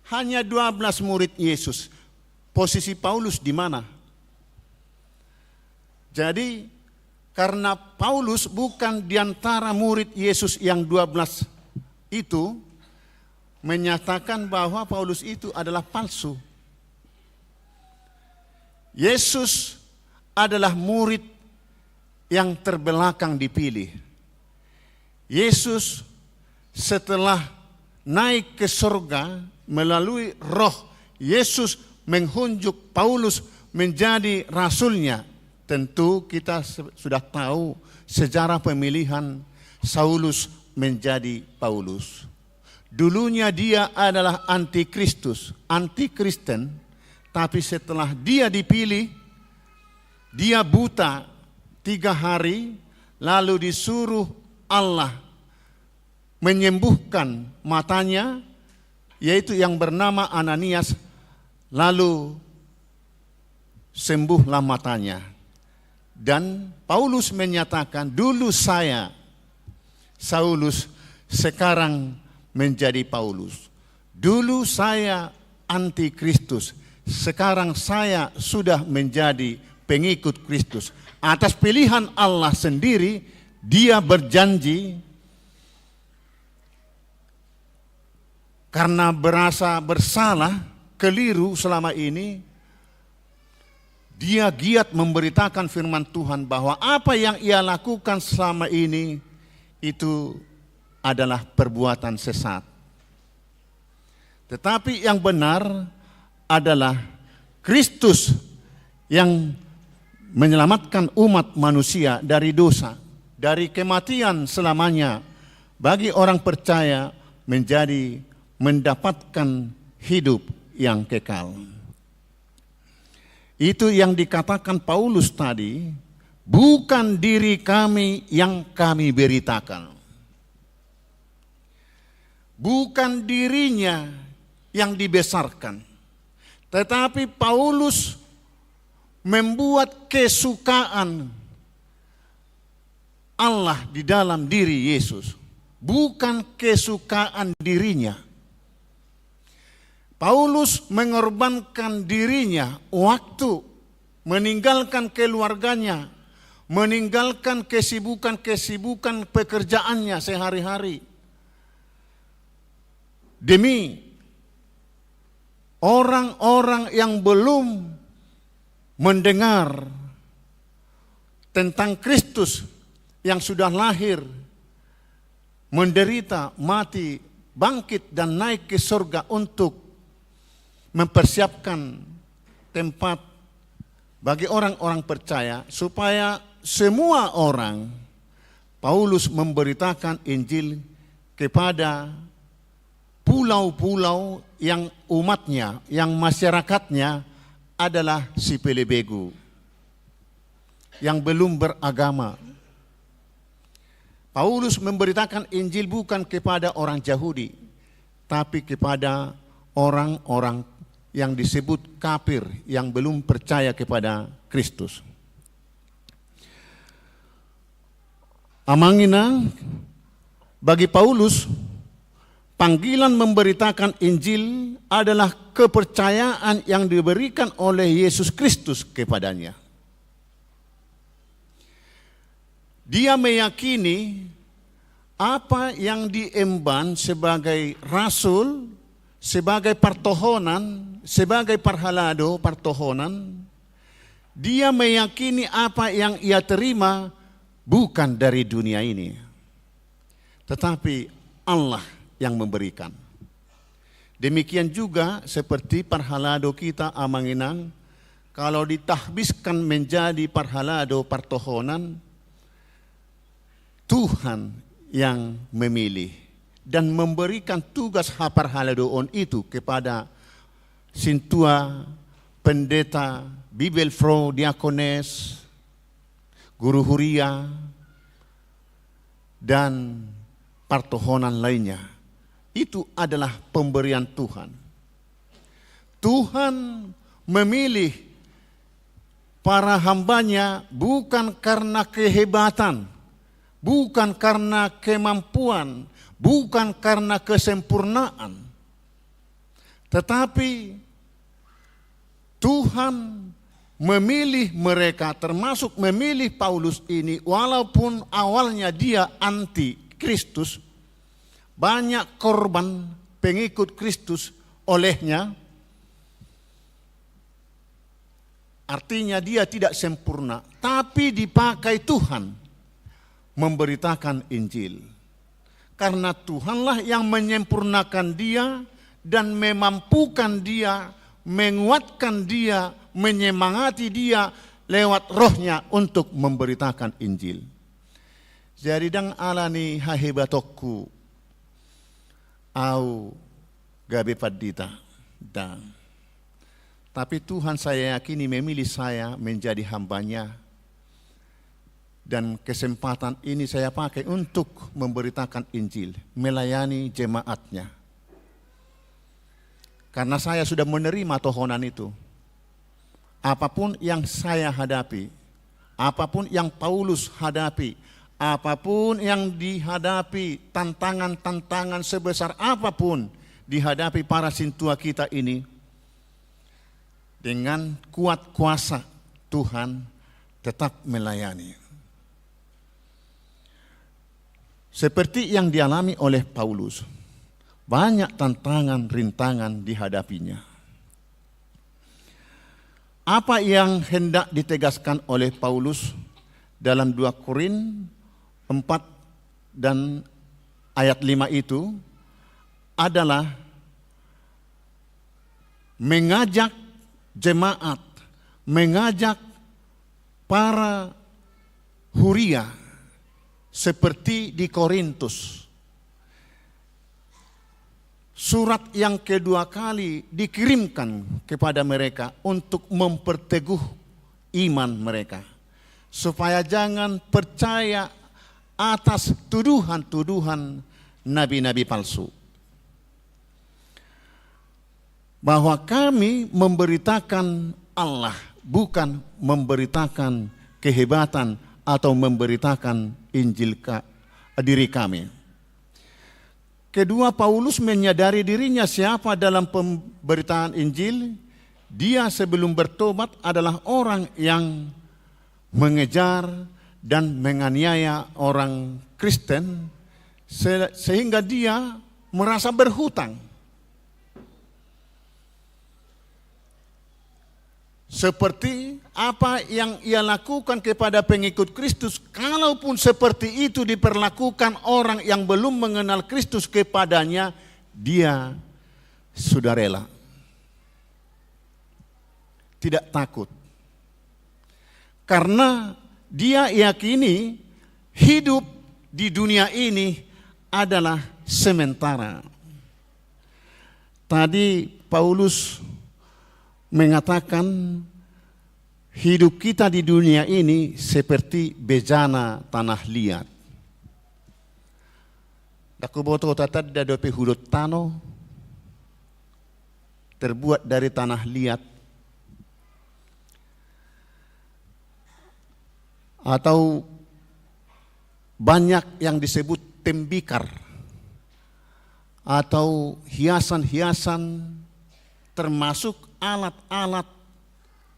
hanya 12 murid Yesus. Posisi Paulus di mana? Jadi karena Paulus bukan di antara murid Yesus yang 12 itu, menyatakan bahwa Paulus itu adalah palsu. Yesus adalah murid yang terbelakang dipilih. Yesus setelah naik ke surga melalui Roh, Yesus menghunjuk Paulus menjadi rasulnya. Tentu kita sudah tahu sejarah pemilihan Saulus menjadi Paulus. Dulunya dia adalah antikristus, antikristen, tapi setelah dia dipilih, dia buta 3 hari, lalu disuruh Allah menyembuhkan matanya, yaitu yang bernama Ananias, lalu sembuhlah matanya. Dan Paulus menyatakan, dulu saya Saulus, sekarang menjadi Paulus. Dulu saya antikristus, sekarang saya sudah menjadi pengikut Kristus. Atas pilihan Allah sendiri, dia berjanji karena berasa bersalah, keliru selama ini, dia giat memberitakan firman Tuhan bahwa apa yang ia lakukan selama ini itu adalah perbuatan sesat. Tetapi yang benar adalah Kristus yang menyelamatkan umat manusia dari dosa, dari kematian selamanya, bagi orang percaya menjadi mendapatkan hidup yang kekal. Itu yang dikatakan Paulus tadi, bukan diri kami yang kami beritakan. Bukan dirinya yang dibesarkan, tetapi Paulus membuat kesukaan Allah di dalam diri Yesus, bukan kesukaan dirinya. Paulus mengorbankan dirinya waktu meninggalkan keluarganya, meninggalkan kesibukan-kesibukan pekerjaannya sehari-hari, demi orang-orang yang belum mendengar tentang Kristus yang sudah lahir, menderita, mati, bangkit dan naik ke surga untuk mempersiapkan tempat bagi orang-orang percaya, supaya semua orang, Paulus memberitakan Injil kepada pulau-pulau yang umatnya, yang masyarakatnya adalah sipil begu, yang belum beragama. Paulus memberitakan Injil bukan kepada orang Yahudi, tapi kepada orang-orang yang disebut kafir, yang belum percaya kepada Kristus. Amangina bagi Paulus, panggilan memberitakan Injil adalah kepercayaan yang diberikan oleh Yesus Kristus kepadanya. Dia meyakini apa yang diemban sebagai rasul, sebagai partohonan, sebagai partohonan. Dia meyakini apa yang ia terima bukan dari dunia ini, tetapi Allah yang memberikan. Demikian juga seperti parhalado kita Amanginang, kalau ditahbiskan menjadi parhalado partohonan, Tuhan yang memilih dan memberikan tugas parhaladoon itu kepada sintua, pendeta, bibelfro, diakones, guru huria, dan partohonan lainnya. Itu adalah pemberian Tuhan. Tuhan memilih para hambanya bukan karena kehebatan, bukan karena kemampuan, bukan karena kesempurnaan, tetapi Tuhan memilih mereka, termasuk memilih Paulus ini, walaupun awalnya dia anti Kristus. Banyak korban pengikut Kristus olehnya, artinya dia tidak sempurna, tapi dipakai Tuhan memberitakan Injil. Karena Tuhanlah yang menyempurnakan dia dan memampukan dia, menguatkan dia, menyemangati dia lewat rohnya untuk memberitakan Injil. Jadi dang alani hahebatokku au gabe padita dan. Tapi Tuhan saya yakini memilih saya menjadi hambanya. Dan kesempatan ini saya pakai untuk memberitakan Injil, melayani jemaatnya. Karena saya sudah menerima tohonan itu. Apapun yang saya hadapi, apapun yang Paulus hadapi, apapun yang dihadapi, tantangan-tantangan sebesar apapun dihadapi para sintua kita ini, dengan kuat kuasa Tuhan tetap melayani. Seperti yang dialami oleh Paulus, banyak tantangan, rintangan dihadapinya. Apa yang hendak ditegaskan oleh Paulus dalam 2 Korintus 4 dan ayat 5 itu adalah mengajak jemaat, mengajak para huria seperti di Korintus. Surat yang kedua kali dikirimkan kepada mereka untuk memperteguh iman mereka, supaya jangan percaya atas tuduhan-tuduhan nabi-nabi palsu. Bahwa kami memberitakan Allah, bukan memberitakan kehebatan atau memberitakan Injil diri kami. Kedua, Paulus menyadari dirinya siapa dalam pemberitaan Injil. Dia sebelum bertobat adalah orang yang mengejar dan menganiaya orang Kristen, sehingga dia merasa berhutang. Seperti apa yang ia lakukan kepada pengikut Kristus, kalaupun seperti itu diperlakukan orang yang belum mengenal Kristus kepadanya, dia sudah rela. Tidak takut. Karena dia yakini hidup di dunia ini adalah sementara. Tadi Paulus mengatakan hidup kita di dunia ini seperti bejana tanah liat. Dakuboto tatad dadope hurut tano terbuat dari tanah liat, atau banyak yang disebut tembikar atau hiasan-hiasan, termasuk alat-alat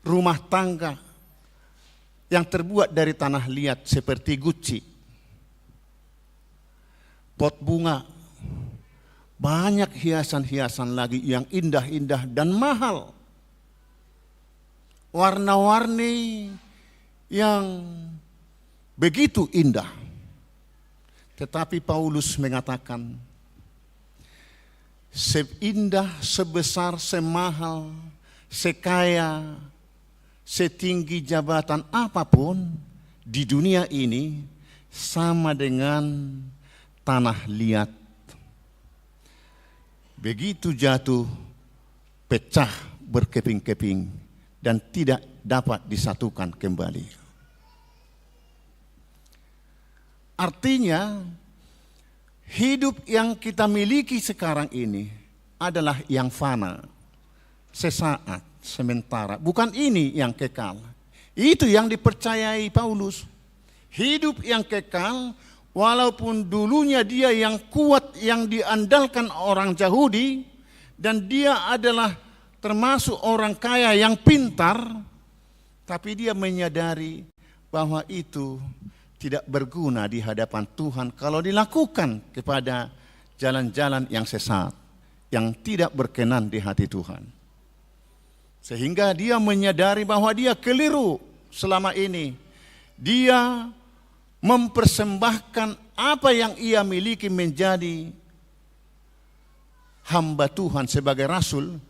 rumah tangga yang terbuat dari tanah liat seperti guci, pot bunga, banyak hiasan-hiasan lagi yang indah-indah dan mahal, warna-warni yang begitu indah. Tetapi Paulus mengatakan, seindah, sebesar, semahal, sekaya, setinggi jabatan apapun di dunia ini sama dengan tanah liat. Begitu jatuh, pecah berkeping-keping dan tidak dapat disatukan kembali. Artinya, hidup yang kita miliki sekarang ini adalah yang fana, sesaat, sementara. Bukan ini yang kekal. Itu yang dipercayai Paulus. Hidup yang kekal, walaupun dulunya dia yang kuat, yang diandalkan orang Yahudi, dan dia adalah termasuk orang kaya yang pintar, tapi dia menyadari bahwa itu tidak berguna di hadapan Tuhan kalau dilakukan kepada jalan-jalan yang sesat, yang tidak berkenan di hati Tuhan. Sehingga dia menyadari bahwa dia keliru selama ini. Dia mempersembahkan apa yang ia miliki menjadi hamba Tuhan sebagai rasul,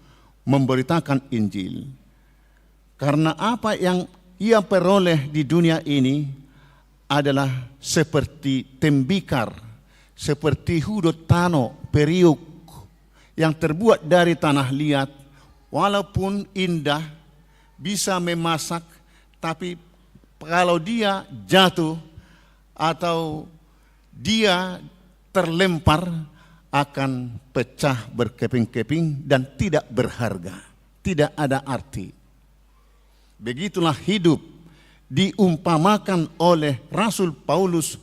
memberitakan Injil. Karena apa yang ia peroleh di dunia ini adalah seperti tembikar, seperti hudut tano, periuk yang terbuat dari tanah liat. Walaupun indah, bisa memasak, tapi kalau dia jatuh atau dia terlempar akan pecah berkeping-keping dan tidak berharga, tidak ada arti. Begitulah hidup diumpamakan oleh Rasul Paulus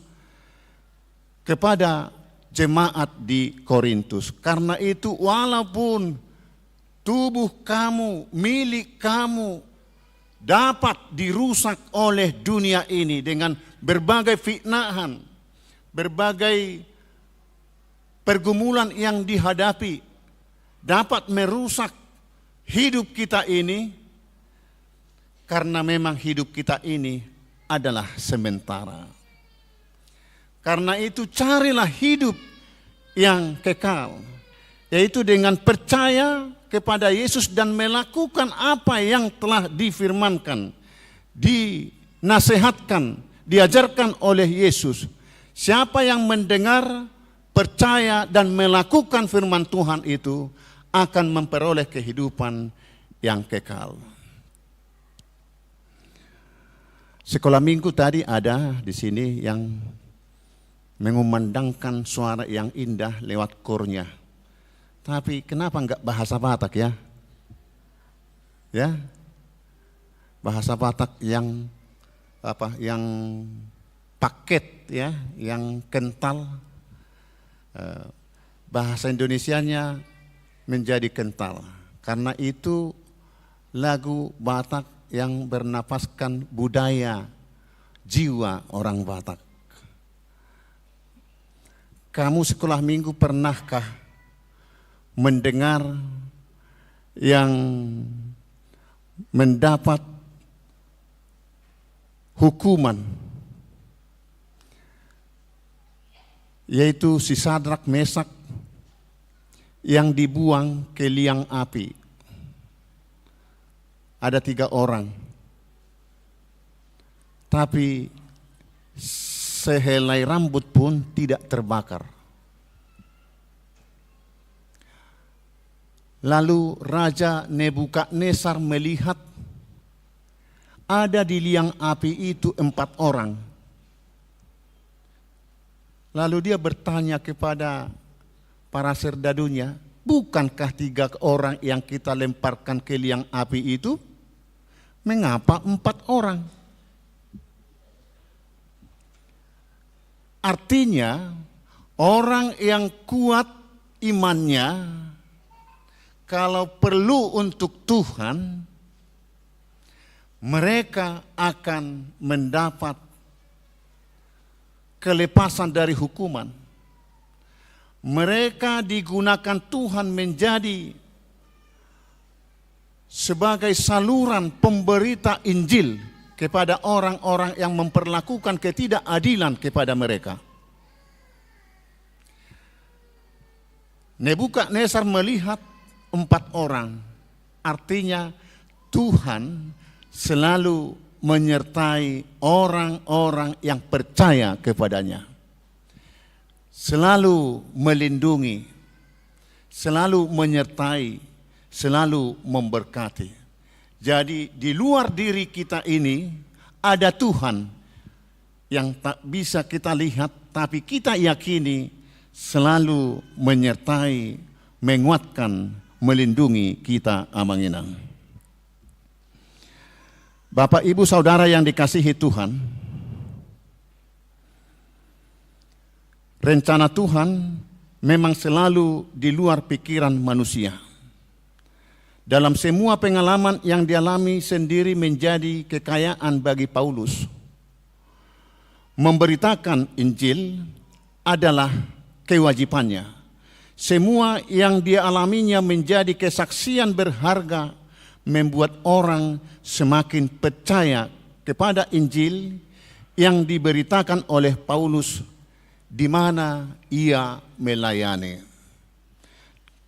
kepada jemaat di Korintus. Karena itu walaupun tubuh kamu, milik kamu dapat dirusak oleh dunia ini dengan berbagai fitnahan, berbagai pergumulan yang dihadapi, dapat merusak hidup kita ini, karena memang hidup kita ini adalah sementara. Karena itu carilah hidup yang kekal, yaitu dengan percaya kepada Yesus dan melakukan apa yang telah difirmankan, dinasihatkan, diajarkan oleh Yesus. Siapa yang mendengar, percaya dan melakukan firman Tuhan itu akan memperoleh kehidupan yang kekal. Sekolah minggu tadi ada di sini yang mengumandangkan suara yang indah lewat kornya. Tapi kenapa enggak bahasa Batak ya? Ya, bahasa Batak yang yang paket ya, yang kental. Bahasa Indonesianya menjadi kental. Karena itu lagu Batak yang bernapaskan budaya jiwa orang Batak. Kamu sekolah minggu pernahkah mendengar yang mendapat hukuman, yaitu si Sadrak Mesak yang dibuang ke liang api? Ada 3 orang, tapi sehelai rambut pun tidak terbakar. Lalu Raja Nebukadnezar melihat ada di liang api itu 4 orang. Lalu dia bertanya kepada para serdadunya, bukankah 3 orang yang kita lemparkan ke liang api itu? Mengapa 4 orang? Artinya orang yang kuat imannya, kalau perlu untuk Tuhan, mereka akan mendapat kelepasan dari hukuman. Mereka digunakan Tuhan menjadi sebagai saluran pemberita Injil kepada orang-orang yang memperlakukan ketidakadilan kepada mereka. Nebukadnezar melihat 4 orang, artinya Tuhan selalu menyertai orang-orang yang percaya kepadanya. Selalu melindungi, selalu menyertai, selalu memberkati. Jadi di luar diri kita ini ada Tuhan yang tak bisa kita lihat, tapi kita yakini selalu menyertai, menguatkan, melindungi kita Amanginang. Bapak, Ibu, Saudara yang dikasihi Tuhan, rencana Tuhan memang selalu di luar pikiran manusia. Dalam semua pengalaman yang dialami sendiri menjadi kekayaan bagi Paulus. Memberitakan Injil adalah kewajibannya. Semua yang dia alaminya menjadi kesaksian berharga, membuat orang semakin percaya kepada Injil yang diberitakan oleh Paulus di mana ia melayani.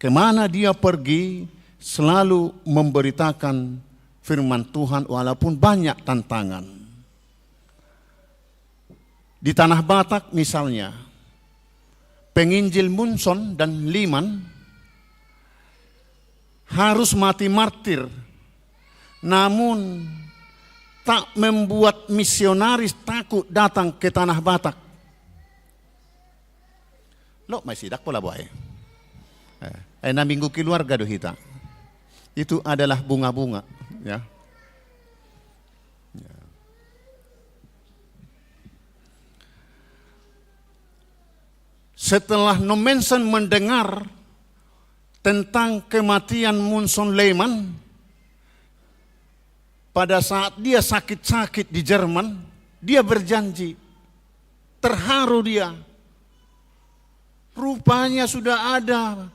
Kemana dia pergi, selalu memberitakan firman Tuhan walaupun banyak tantangan. Di tanah Batak misalnya, penginjil Munson dan Liman harus mati martir, namun tak membuat misionaris takut datang ke tanah Batak. Lo masih dak pola buai. Na minggu keluarga do hita. Itu adalah bunga-bunga, ya. Setelah Nommensen mendengar tentang kematian Munson Lehmann pada saat dia sakit-sakit di Jerman, dia berjanji, terharu dia. Rupanya sudah ada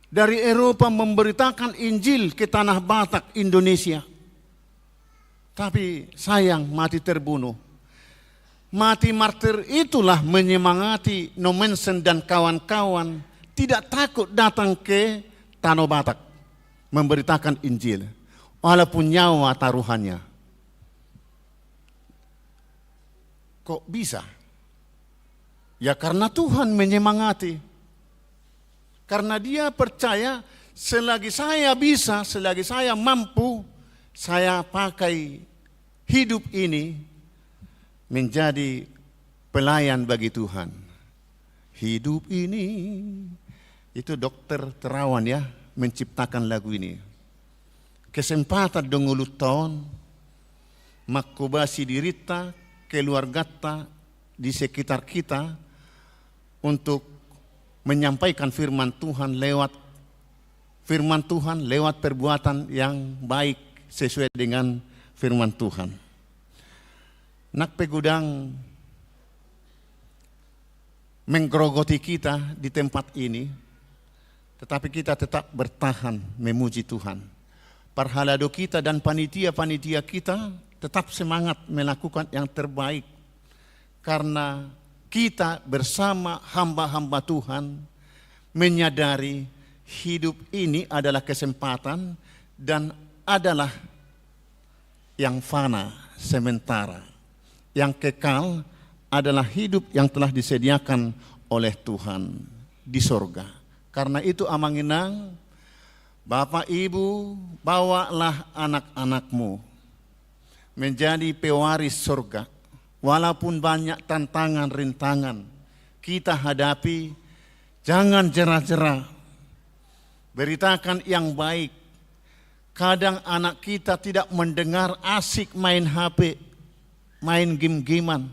dari Eropa memberitakan Injil ke tanah Batak Indonesia. Tapi sayang mati terbunuh. Mati martir itulah menyemangati Nommensen dan kawan-kawan tidak takut datang ke Tanah Batak memberitakan Injil walaupun nyawa taruhannya. Kok bisa? Ya karena Tuhan menyemangati. Karena Dia percaya selagi saya bisa, selagi saya mampu, saya pakai hidup ini menjadi pelayan bagi Tuhan. Hidup ini, itu Dokter Terawan ya menciptakan lagu ini. Kesempatan dong ulut tahun, makubasi dirita, keluargata di sekitar kita untuk menyampaikan firman Tuhan lewat perbuatan yang baik sesuai dengan firman Tuhan. Nak pegudang menggerogoti kita di tempat ini, tetapi kita tetap bertahan memuji Tuhan. Parhalado kita dan panitia-panitia kita tetap semangat melakukan yang terbaik. Karena kita bersama hamba-hamba Tuhan menyadari hidup ini adalah kesempatan dan adalah yang fana, sementara. Yang kekal adalah hidup yang telah disediakan oleh Tuhan di sorga. Karena itu amanginang, Bapak Ibu, bawalah anak-anakmu menjadi pewaris sorga. Walaupun banyak tantangan, rintangan kita hadapi, jangan jerah-jerah. Beritakan yang baik. Kadang anak kita tidak mendengar, asik main HP, main game-gamean,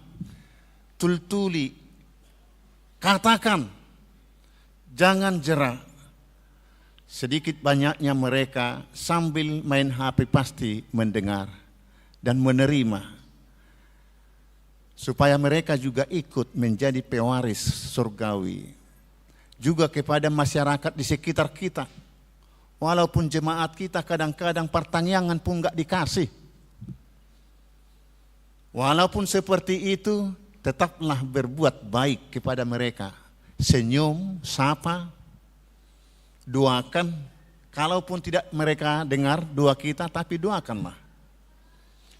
tultuli. Katakan, jangan jerah. Sedikit banyaknya mereka sambil main HP pasti mendengar dan menerima. Supaya mereka juga ikut menjadi pewaris surgawi. Juga kepada masyarakat di sekitar kita. Walaupun jemaat kita kadang-kadang pertanyaan pun enggak dikasih. Walaupun seperti itu, tetaplah berbuat baik kepada mereka. Senyum, sapa, doakan. Kalaupun tidak mereka dengar doa kita, tapi doakanlah.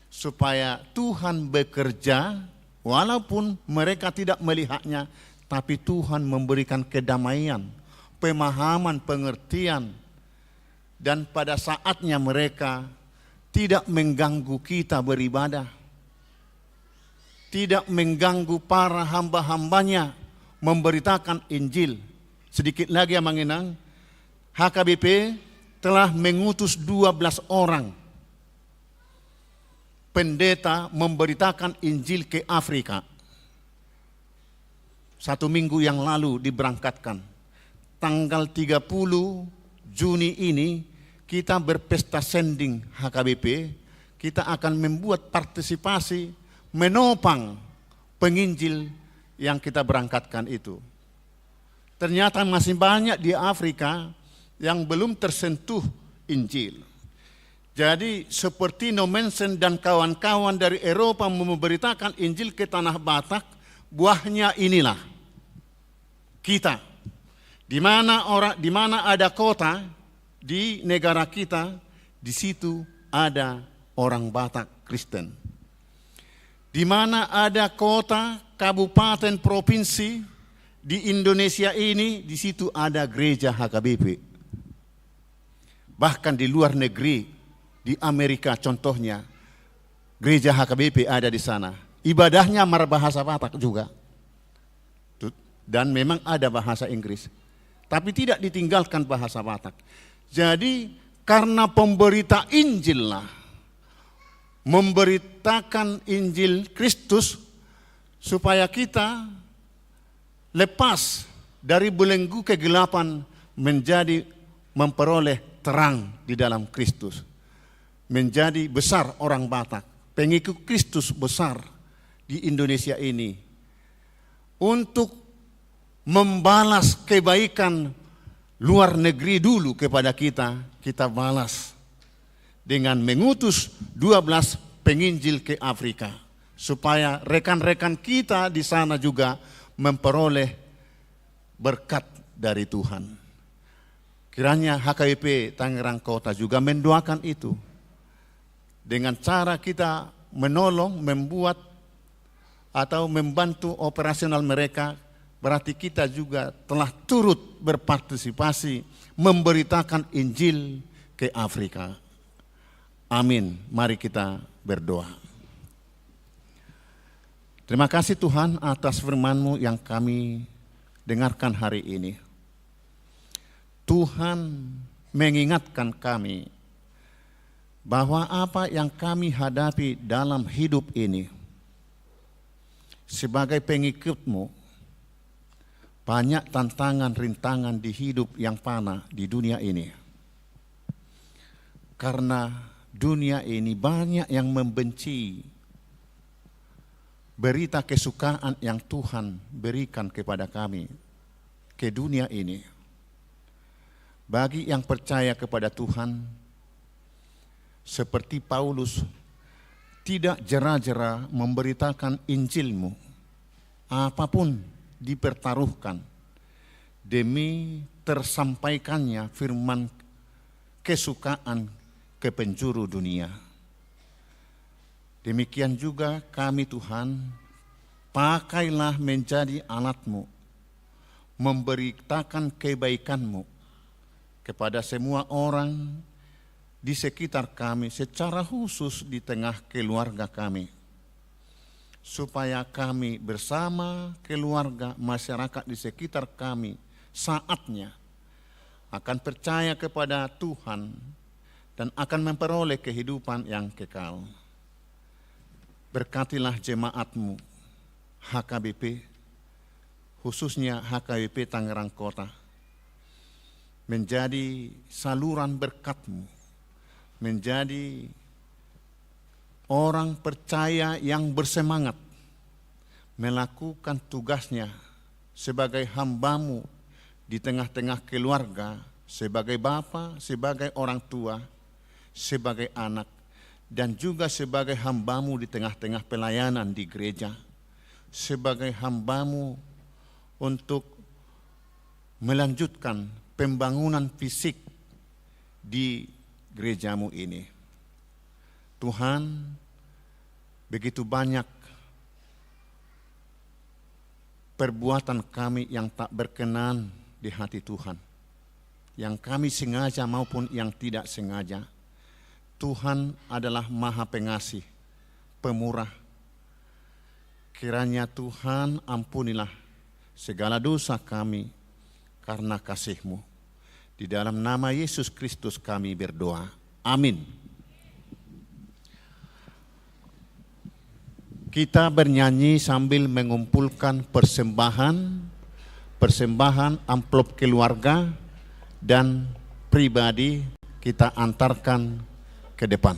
Supaya Tuhan bekerja, walaupun mereka tidak melihatnya, tapi Tuhan memberikan kedamaian, pemahaman, pengertian. Dan pada saatnya mereka tidak mengganggu kita beribadah. Tidak mengganggu para hamba-hambanya memberitakan Injil. Sedikit lagi yang mengenang, HKBP telah mengutus 12 orang pendeta memberitakan Injil ke Afrika. 1 minggu yang lalu diberangkatkan. Tanggal 30 Juni ini kita berpesta sending HKBP. Kita akan membuat partisipasi menopang penginjil yang kita berangkatkan itu. Ternyata masih banyak di Afrika yang belum tersentuh Injil. Jadi seperti Nommensen dan kawan-kawan dari Eropa memberitakan Injil ke Tanah Batak, buahnya inilah kita. Di mana ada kota di negara kita, di situ ada orang Batak Kristen. Di mana ada kota, kabupaten, provinsi di Indonesia ini, di situ ada gereja HKBP. Bahkan di luar negeri, di Amerika contohnya, gereja HKBP ada di sana. Ibadahnya berbahasa Batak juga. Dan memang ada bahasa Inggris. Tapi tidak ditinggalkan bahasa Batak. Jadi karena pemberita Injil lah, memberitakan Injil Kristus supaya kita lepas dari belenggu kegelapan menjadi memperoleh terang di dalam Kristus. Menjadi besar orang Batak, pengikut Kristus besar di Indonesia ini. Untuk membalas kebaikan luar negeri dulu kepada kita, kita balas dengan mengutus 12 penginjil ke Afrika. supaya rekan-rekan kita di sana juga memperoleh berkat dari Tuhan. Kiranya HKBP Tangerang Kota juga mendoakan itu. Dengan cara kita menolong, membuat atau membantu operasional mereka, berarti kita juga telah turut berpartisipasi memberitakan Injil ke Afrika. Amin. Mari kita berdoa. Terima kasih Tuhan atas firman-Mu yang kami dengarkan hari ini. Tuhan mengingatkan kami bahwa apa yang kami hadapi dalam hidup ini sebagai pengikut-Mu, banyak tantangan rintangan di hidup yang panah di dunia ini. Karena dunia ini banyak yang membenci berita kesukaan yang Tuhan berikan kepada kami ke dunia ini. Bagi yang percaya kepada Tuhan, seperti Paulus, tidak jera-jera memberitakan Injil-Mu, apapun dipertaruhkan demi tersampaikannya firman kesukaan ke penjuru dunia. Demikian juga kami Tuhan, pakailah menjadi alat-Mu, memberitakan kebaikan-Mu kepada semua orang di sekitar kami, secara khusus di tengah keluarga kami, supaya kami bersama keluarga masyarakat di sekitar kami saatnya akan percaya kepada Tuhan dan akan memperoleh kehidupan yang kekal. Berkatilah jemaat-Mu HKBP, khususnya HKBP Tangerang Kota, menjadi saluran berkat-Mu, menjadi orang percaya yang bersemangat melakukan tugasnya sebagai hamba-Mu di tengah-tengah keluarga, sebagai bapa, sebagai orang tua, sebagai anak, dan juga sebagai hamba-Mu di tengah-tengah pelayanan di gereja, sebagai hamba-Mu untuk melanjutkan pembangunan fisik di gereja-Mu ini. Tuhan, begitu banyak perbuatan kami yang tak berkenan di hati Tuhan, yang kami sengaja maupun yang tidak sengaja. Tuhan adalah Maha Pengasih, Pemurah. Kiranya Tuhan ampunilah segala dosa kami karena kasih-Mu. Di dalam nama Yesus Kristus kami berdoa. Amin. Kita bernyanyi sambil mengumpulkan persembahan amplop keluarga dan pribadi kita antarkan ke depan.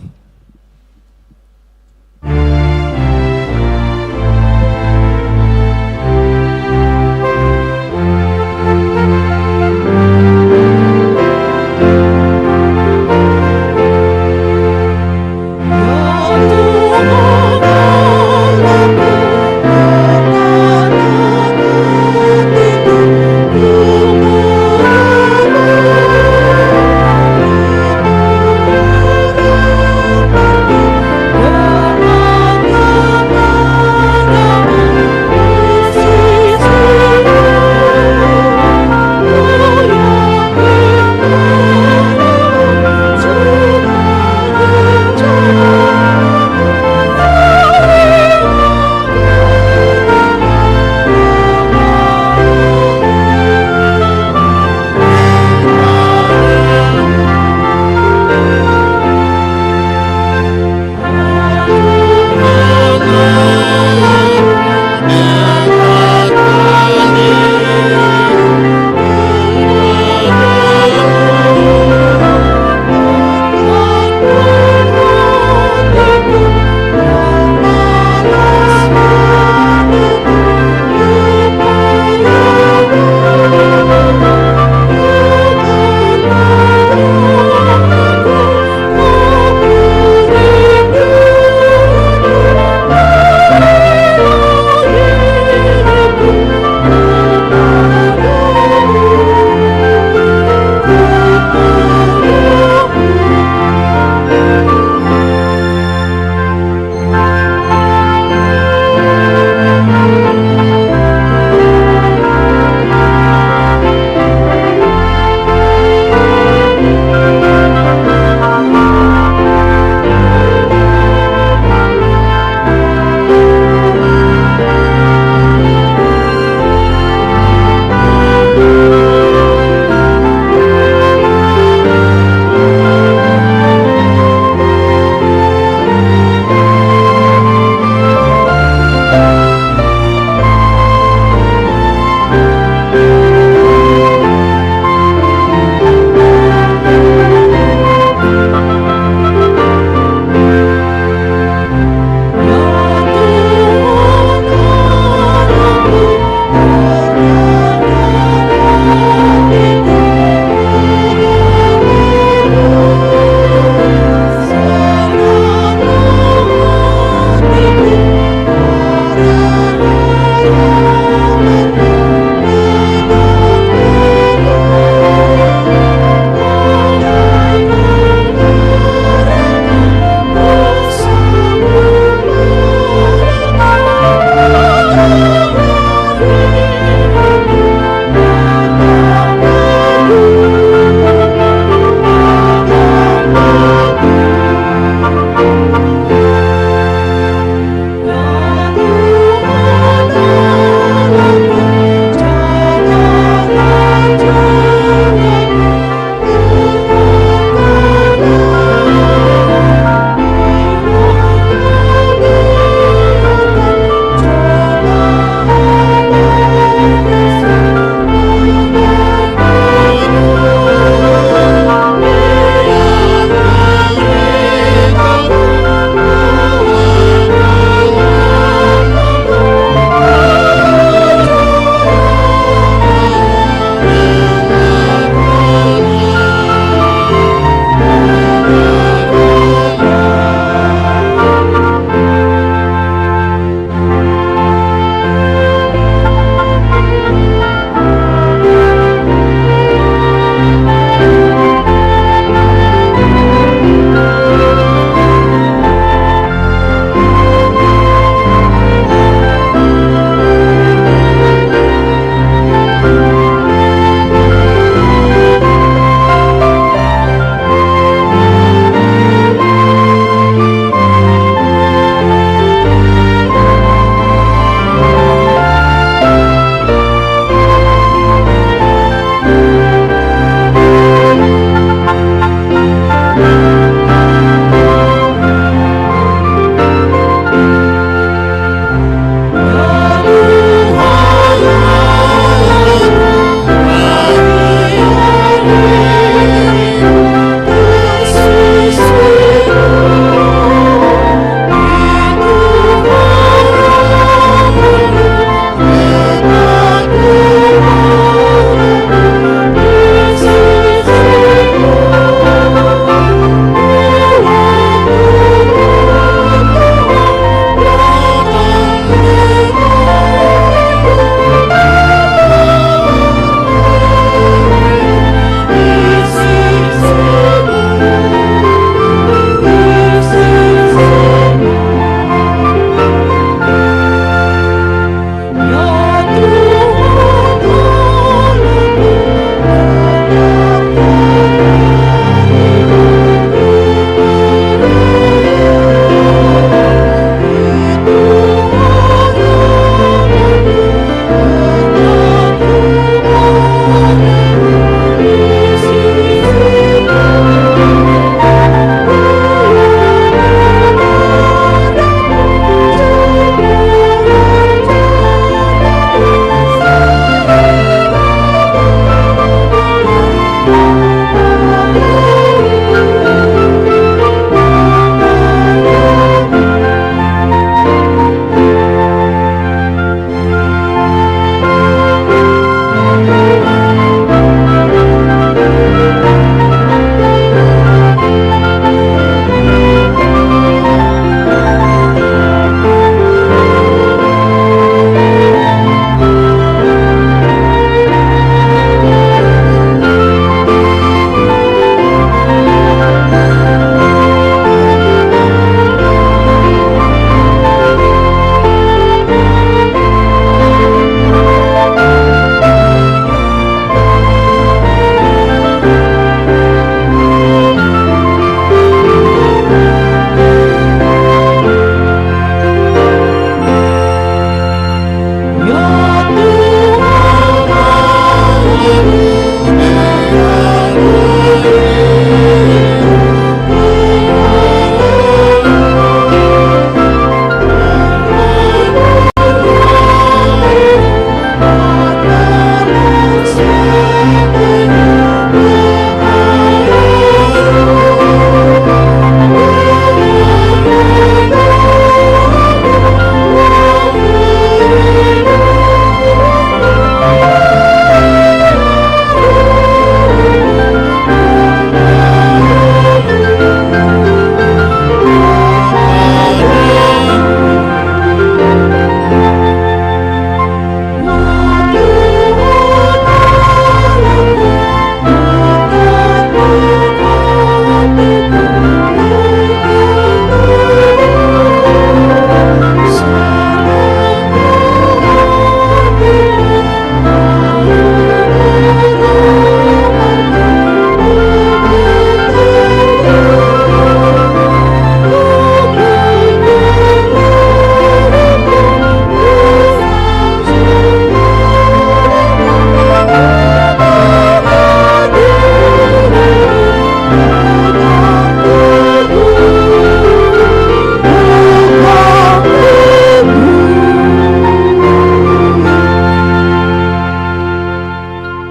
Thank you.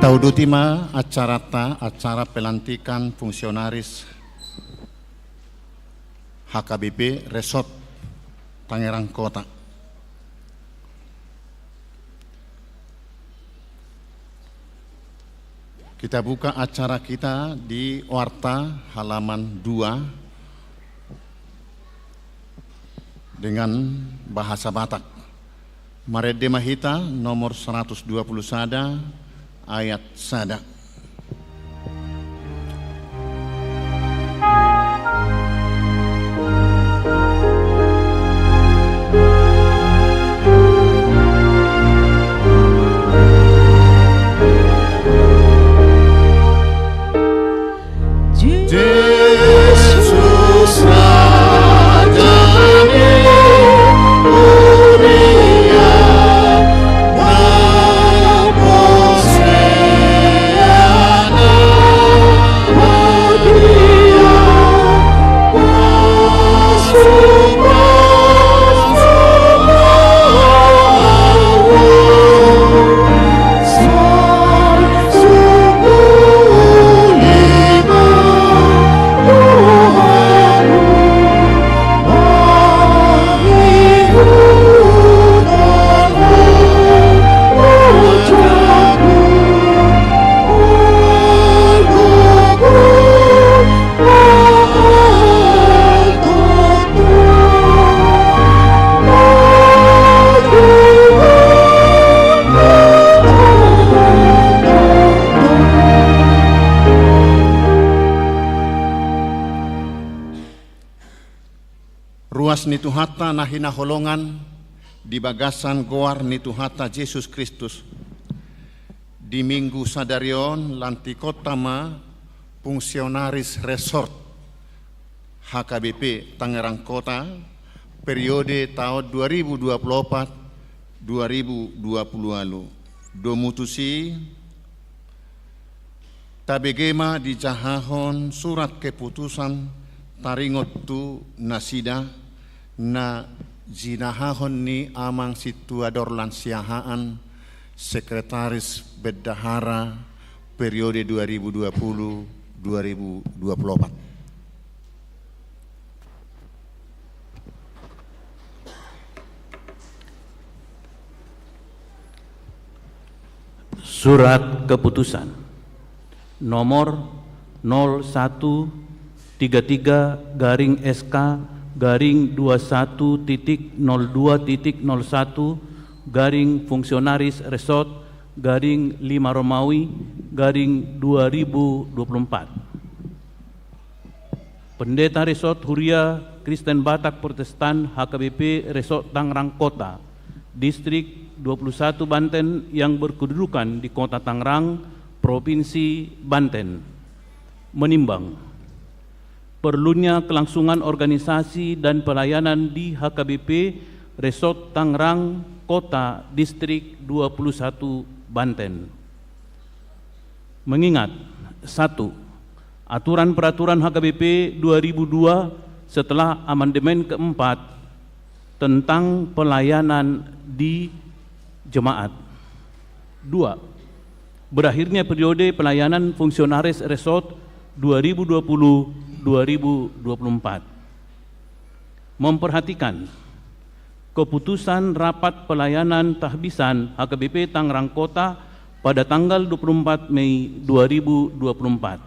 Taudutima acara pelantikan fungsionaris HKBP Resort Tangerang Kota. Kita buka acara kita di Warta halaman 2 dengan bahasa Batak. Marede Mahita nomor 120 sada ayat sada. Ruas nituhata nahina holongan di bagasan goar nituhata Yesus Kristus di minggu sadarion lantikotama fungsionaris resort HKBP Tangerang Kota periode tahun 2024-2020 lalu. Domutusi tabegema di jahahon surat keputusan taringot tu nasida na jinahahon ni amang situador lansiahaan sekretaris bendahara periode 2020-2024. Surat keputusan nomor 01-SK/21.02.01/Fungsionaris Resort _5 Romawi _2024. Pendeta Resort Huria Kristen Batak Protestan HKBP Resort Tangerang Kota, Distrik 21 Banten yang berkedudukan di Kota Tangerang, Provinsi Banten, menimbang perlunya kelangsungan organisasi dan pelayanan di HKBP Resort Tangerang Kota Distrik 21 Banten. Mengingat 1. Aturan Peraturan HKBP 2002 setelah amandemen keempat tentang pelayanan di jemaat. 2. Berakhirnya periode pelayanan fungsionaris resort 2020-2024. Memperhatikan keputusan rapat pelayanan tahbisan HKBP Tangerang Kota pada tanggal 24 Mei 2024.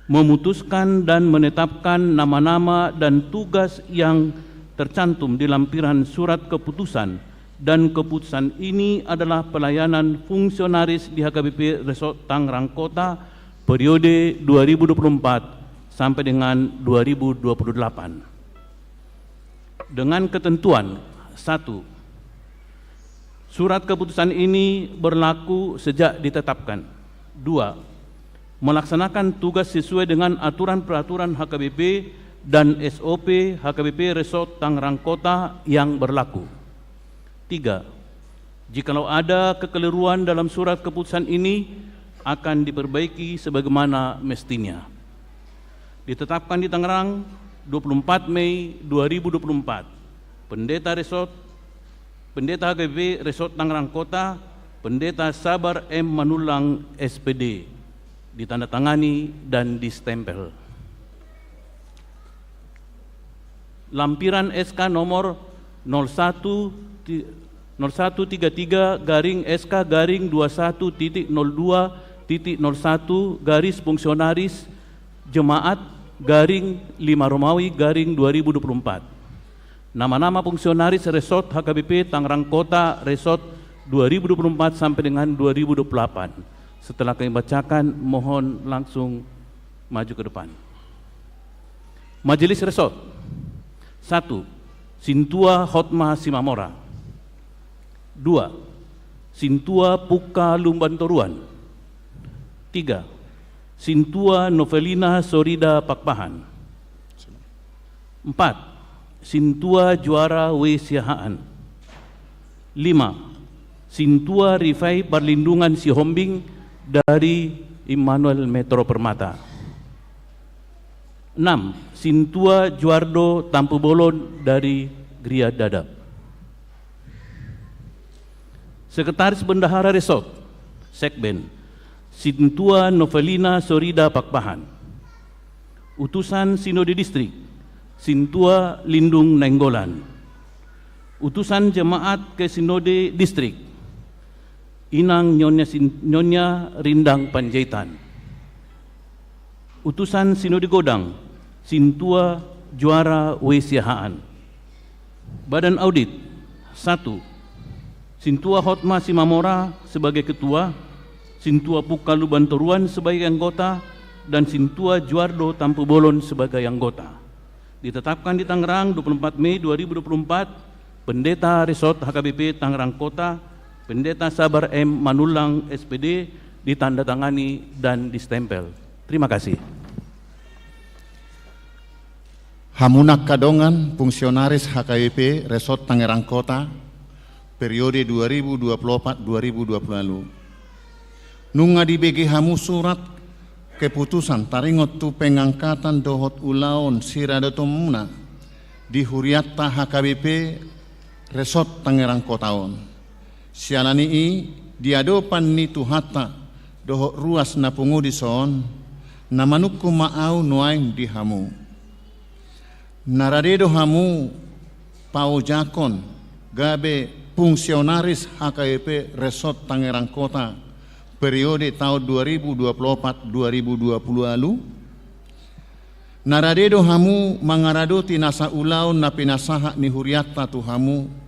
Memutuskan dan menetapkan nama-nama dan tugas yang tercantum di lampiran surat keputusan, dan keputusan ini adalah pelayanan fungsionaris di HKBP Resort Tangerang Kota periode 2024 sampai dengan 2028. Dengan ketentuan 1. Surat keputusan ini berlaku sejak ditetapkan. 2. Melaksanakan tugas sesuai dengan aturan peraturan HKBP dan SOP HKBP Resort Tangerang Kota yang berlaku. 3. Jikalau ada kekeliruan dalam surat keputusan ini akan diperbaiki sebagaimana mestinya. Ditetapkan di Tangerang 24 Mei 2024. Pendeta HKBP Resort Tangerang Kota Pendeta Sabar M. Manulang SPD, ditandatangani dan distempel. Lampiran SK nomor 0133 garing SK garing 21.02.01 garis fungsionaris jemaat garing 5 Romawi garing 2024. Nama-nama fungsionaris Resort HKBP Tangerang Kota Resort 2024 sampai dengan 2028. Setelah kami bacakan, mohon langsung maju ke depan. Majelis Resort. 1. Sintua Hotma Simamora. 2. Sintua Puka Lumbantoruan. 3. Sintua Novelina Sorida Pakpahan. 4. Sintua Juara W. Siahaan. 5. Sintua Rifai Perlindungan Sihombing dari Immanuel Metro Permata. 6. Sintua Juardo Tampu Bolon dari Gria Dadap. Sekretaris Bendahara Resort Sekben Sintua Novelina Sorida Pakpahan. Utusan Sinode Distrik Sintua Lindung Nainggolan. Utusan Jemaat ke Sinode Distrik Inang Nyonya Rindang Panjaitan. Utusan Sinode Godang Sintua Juara W. Siahaan. Badan Audit 1. Sintua Hotma Simamora sebagai Ketua, Sintua Puka Lumbantoruan sebagai anggota, dan Sintua Juardo Tampu Bolon sebagai anggota. Ditetapkan di Tangerang 24 Mei 2024, Pendeta Resort HKBP Tangerang Kota, Pendeta Sabar M. Manulang SPD, ditandatangani dan distempel. Terima kasih. Hamunak Kadongan, fungsionaris HKBP Resort Tangerang Kota, periode 2024-2020. Nunga di BG Hamu surat keputusan taringot tu pengangkatan dohot ulaon siradotomuna di Huriatta HKBP Resort Tangerang Kotaon. Sialani i diadopan ni tuhata dohot ruas napungu di son namanuku maau nuaing di hamu. Naradedo hamu pau jakon gabe fungsionaris HKBP Resort Tangerang Kota periode tahun 2024-2020 lalu. Naradedo hamu mangaradoti nasa ulaun na pinasaha ni Huriatta tu hamu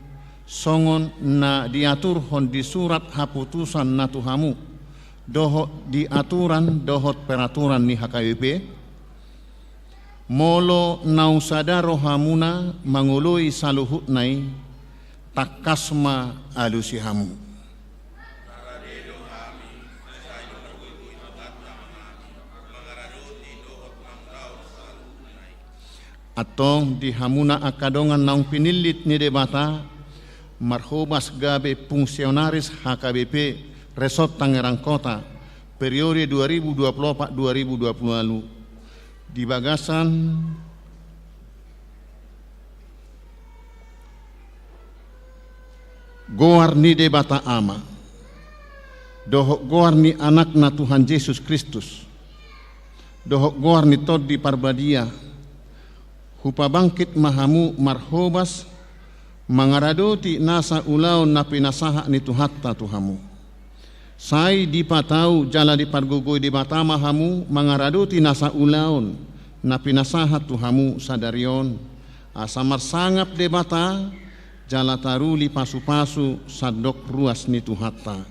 songon na diatur hon di surat haputusan na tu hamu dohot di aturan dohot peraturan ni HKBP molo nausadaro hamuna mangului saluhut nai takasma alusi hamu. Atong di hamuna akadongan naung pinilit ni debata marhobas gabe fungsionaris HKBP Resort Tangerang Kota periode 2024-2020 lalu di bagasan goar ni debata ama dohok goar ni anak na Tuhan Yesus Kristus dohok goar ni tod di parbadia hupa bangkit mahamu marhobas mangaradoti nasa ulaw na pinasaha ni tuhatta tuhamu. Sai di patau jala di pargugoy di bata mahamu mangaradoti nasa ulaw na pinasaha tuhamu sadarion asamar sangap de bata jala taruli pasu-pasu sadok ruas ni tuhatta.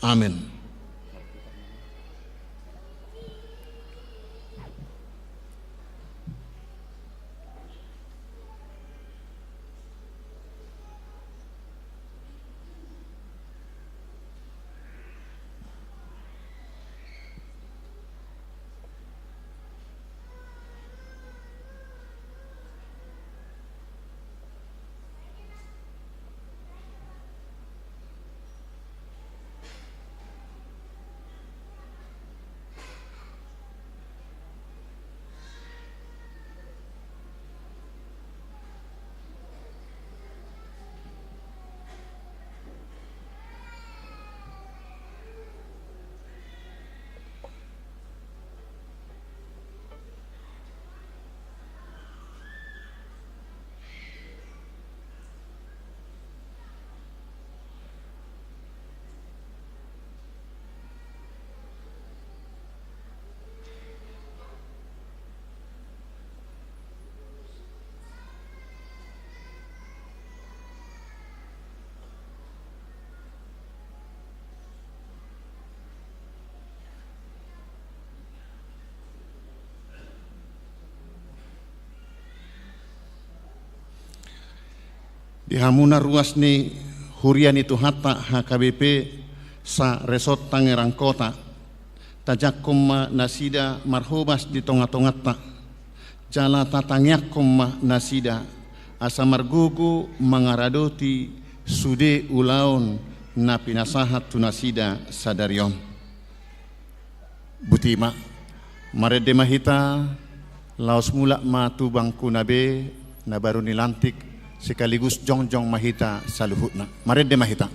Amin. Di hamuna ruas ni hurian itu hatta HKBP sa resort Tangerang Kota. Tajakum nasida marhubas di tonga-tongata. Jala tatangyakum nasida asa margugu mangaradoti sude ulaun na pinasahat tunasida sadarion. Butima marede mahita laos mula matubang kunabe na baru nilantik sekaligus jongjong mahita saluhutna. Marede mahita.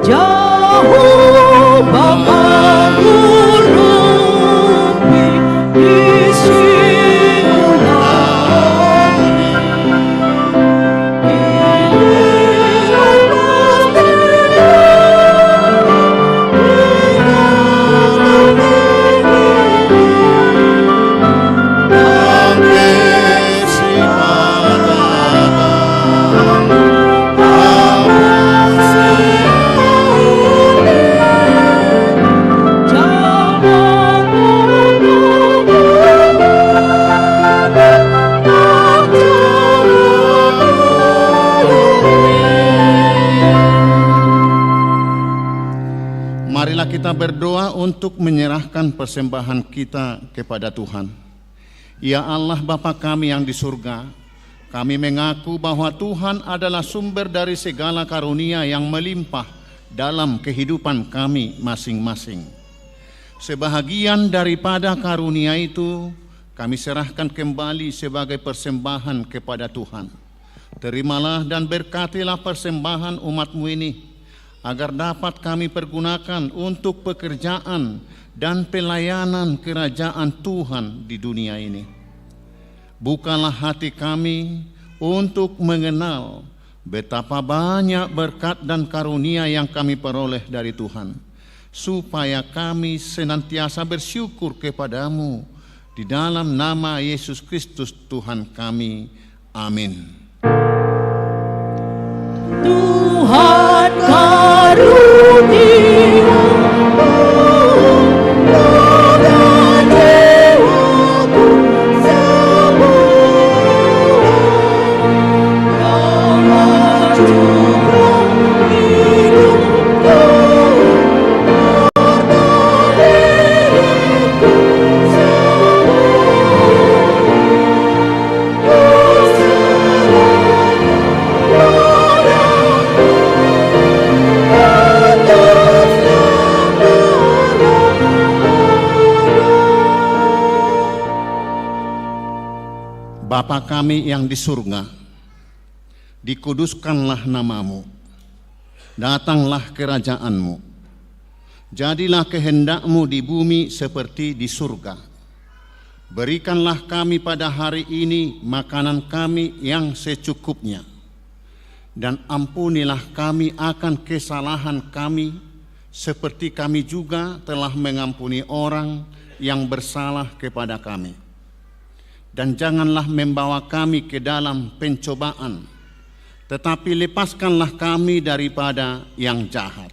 Jauh Bapa Guru isi Marilah kita berdoa untuk menyerahkan persembahan kita kepada Tuhan. Ya Allah Bapa kami yang di surga, kami mengaku bahwa Tuhan adalah sumber dari segala karunia yang melimpah dalam kehidupan kami masing-masing. Sebahagian daripada karunia itu kami serahkan kembali sebagai persembahan kepada Tuhan. Terimalah dan berkatilah persembahan umat-Mu ini, agar dapat kami pergunakan untuk pekerjaan dan pelayanan kerajaan Tuhan di dunia ini. Bukalah hati kami untuk mengenal betapa banyak berkat dan karunia yang kami peroleh dari Tuhan, supaya kami senantiasa bersyukur kepadamu di dalam nama Yesus Kristus Tuhan kami. Amin. Tuhan karunia dan jiwaku semua, dalam jumlah hidupku berdiriku Bapa kami yang di surga, dikuduskanlah namamu, datanglah kerajaanmu, jadilah kehendakmu di bumi seperti di surga. Berikanlah kami pada hari ini makanan kami yang secukupnya, dan ampunilah kami akan kesalahan kami, seperti kami juga telah mengampuni orang yang bersalah kepada kami. Dan janganlah membawa kami ke dalam pencobaan, tetapi lepaskanlah kami daripada yang jahat.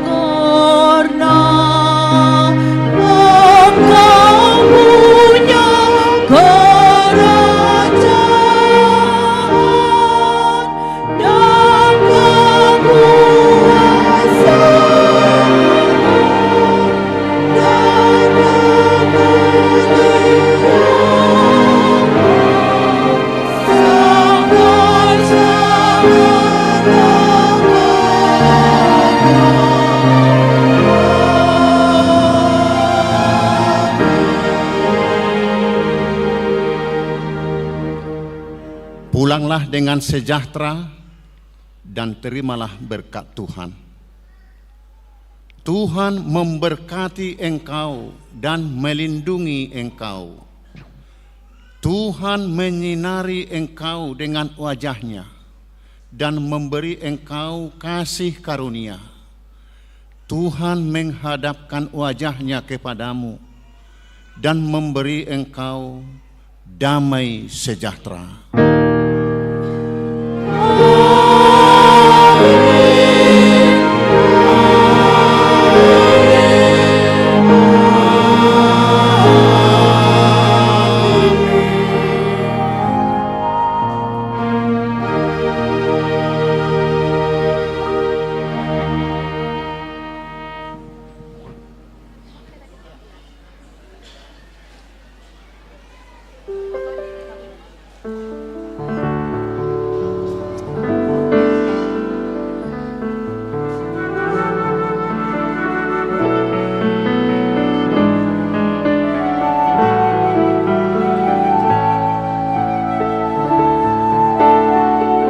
Karena Engkau punya kerajaan dan Pulanglah dengan sejahtera dan terimalah berkat Tuhan. Tuhan memberkati engkau dan melindungi engkau. Tuhan menyinari engkau dengan wajah-Nya dan memberi engkau kasih karunia. Tuhan menghadapkan wajah-Nya kepadamu dan memberi engkau damai sejahtera.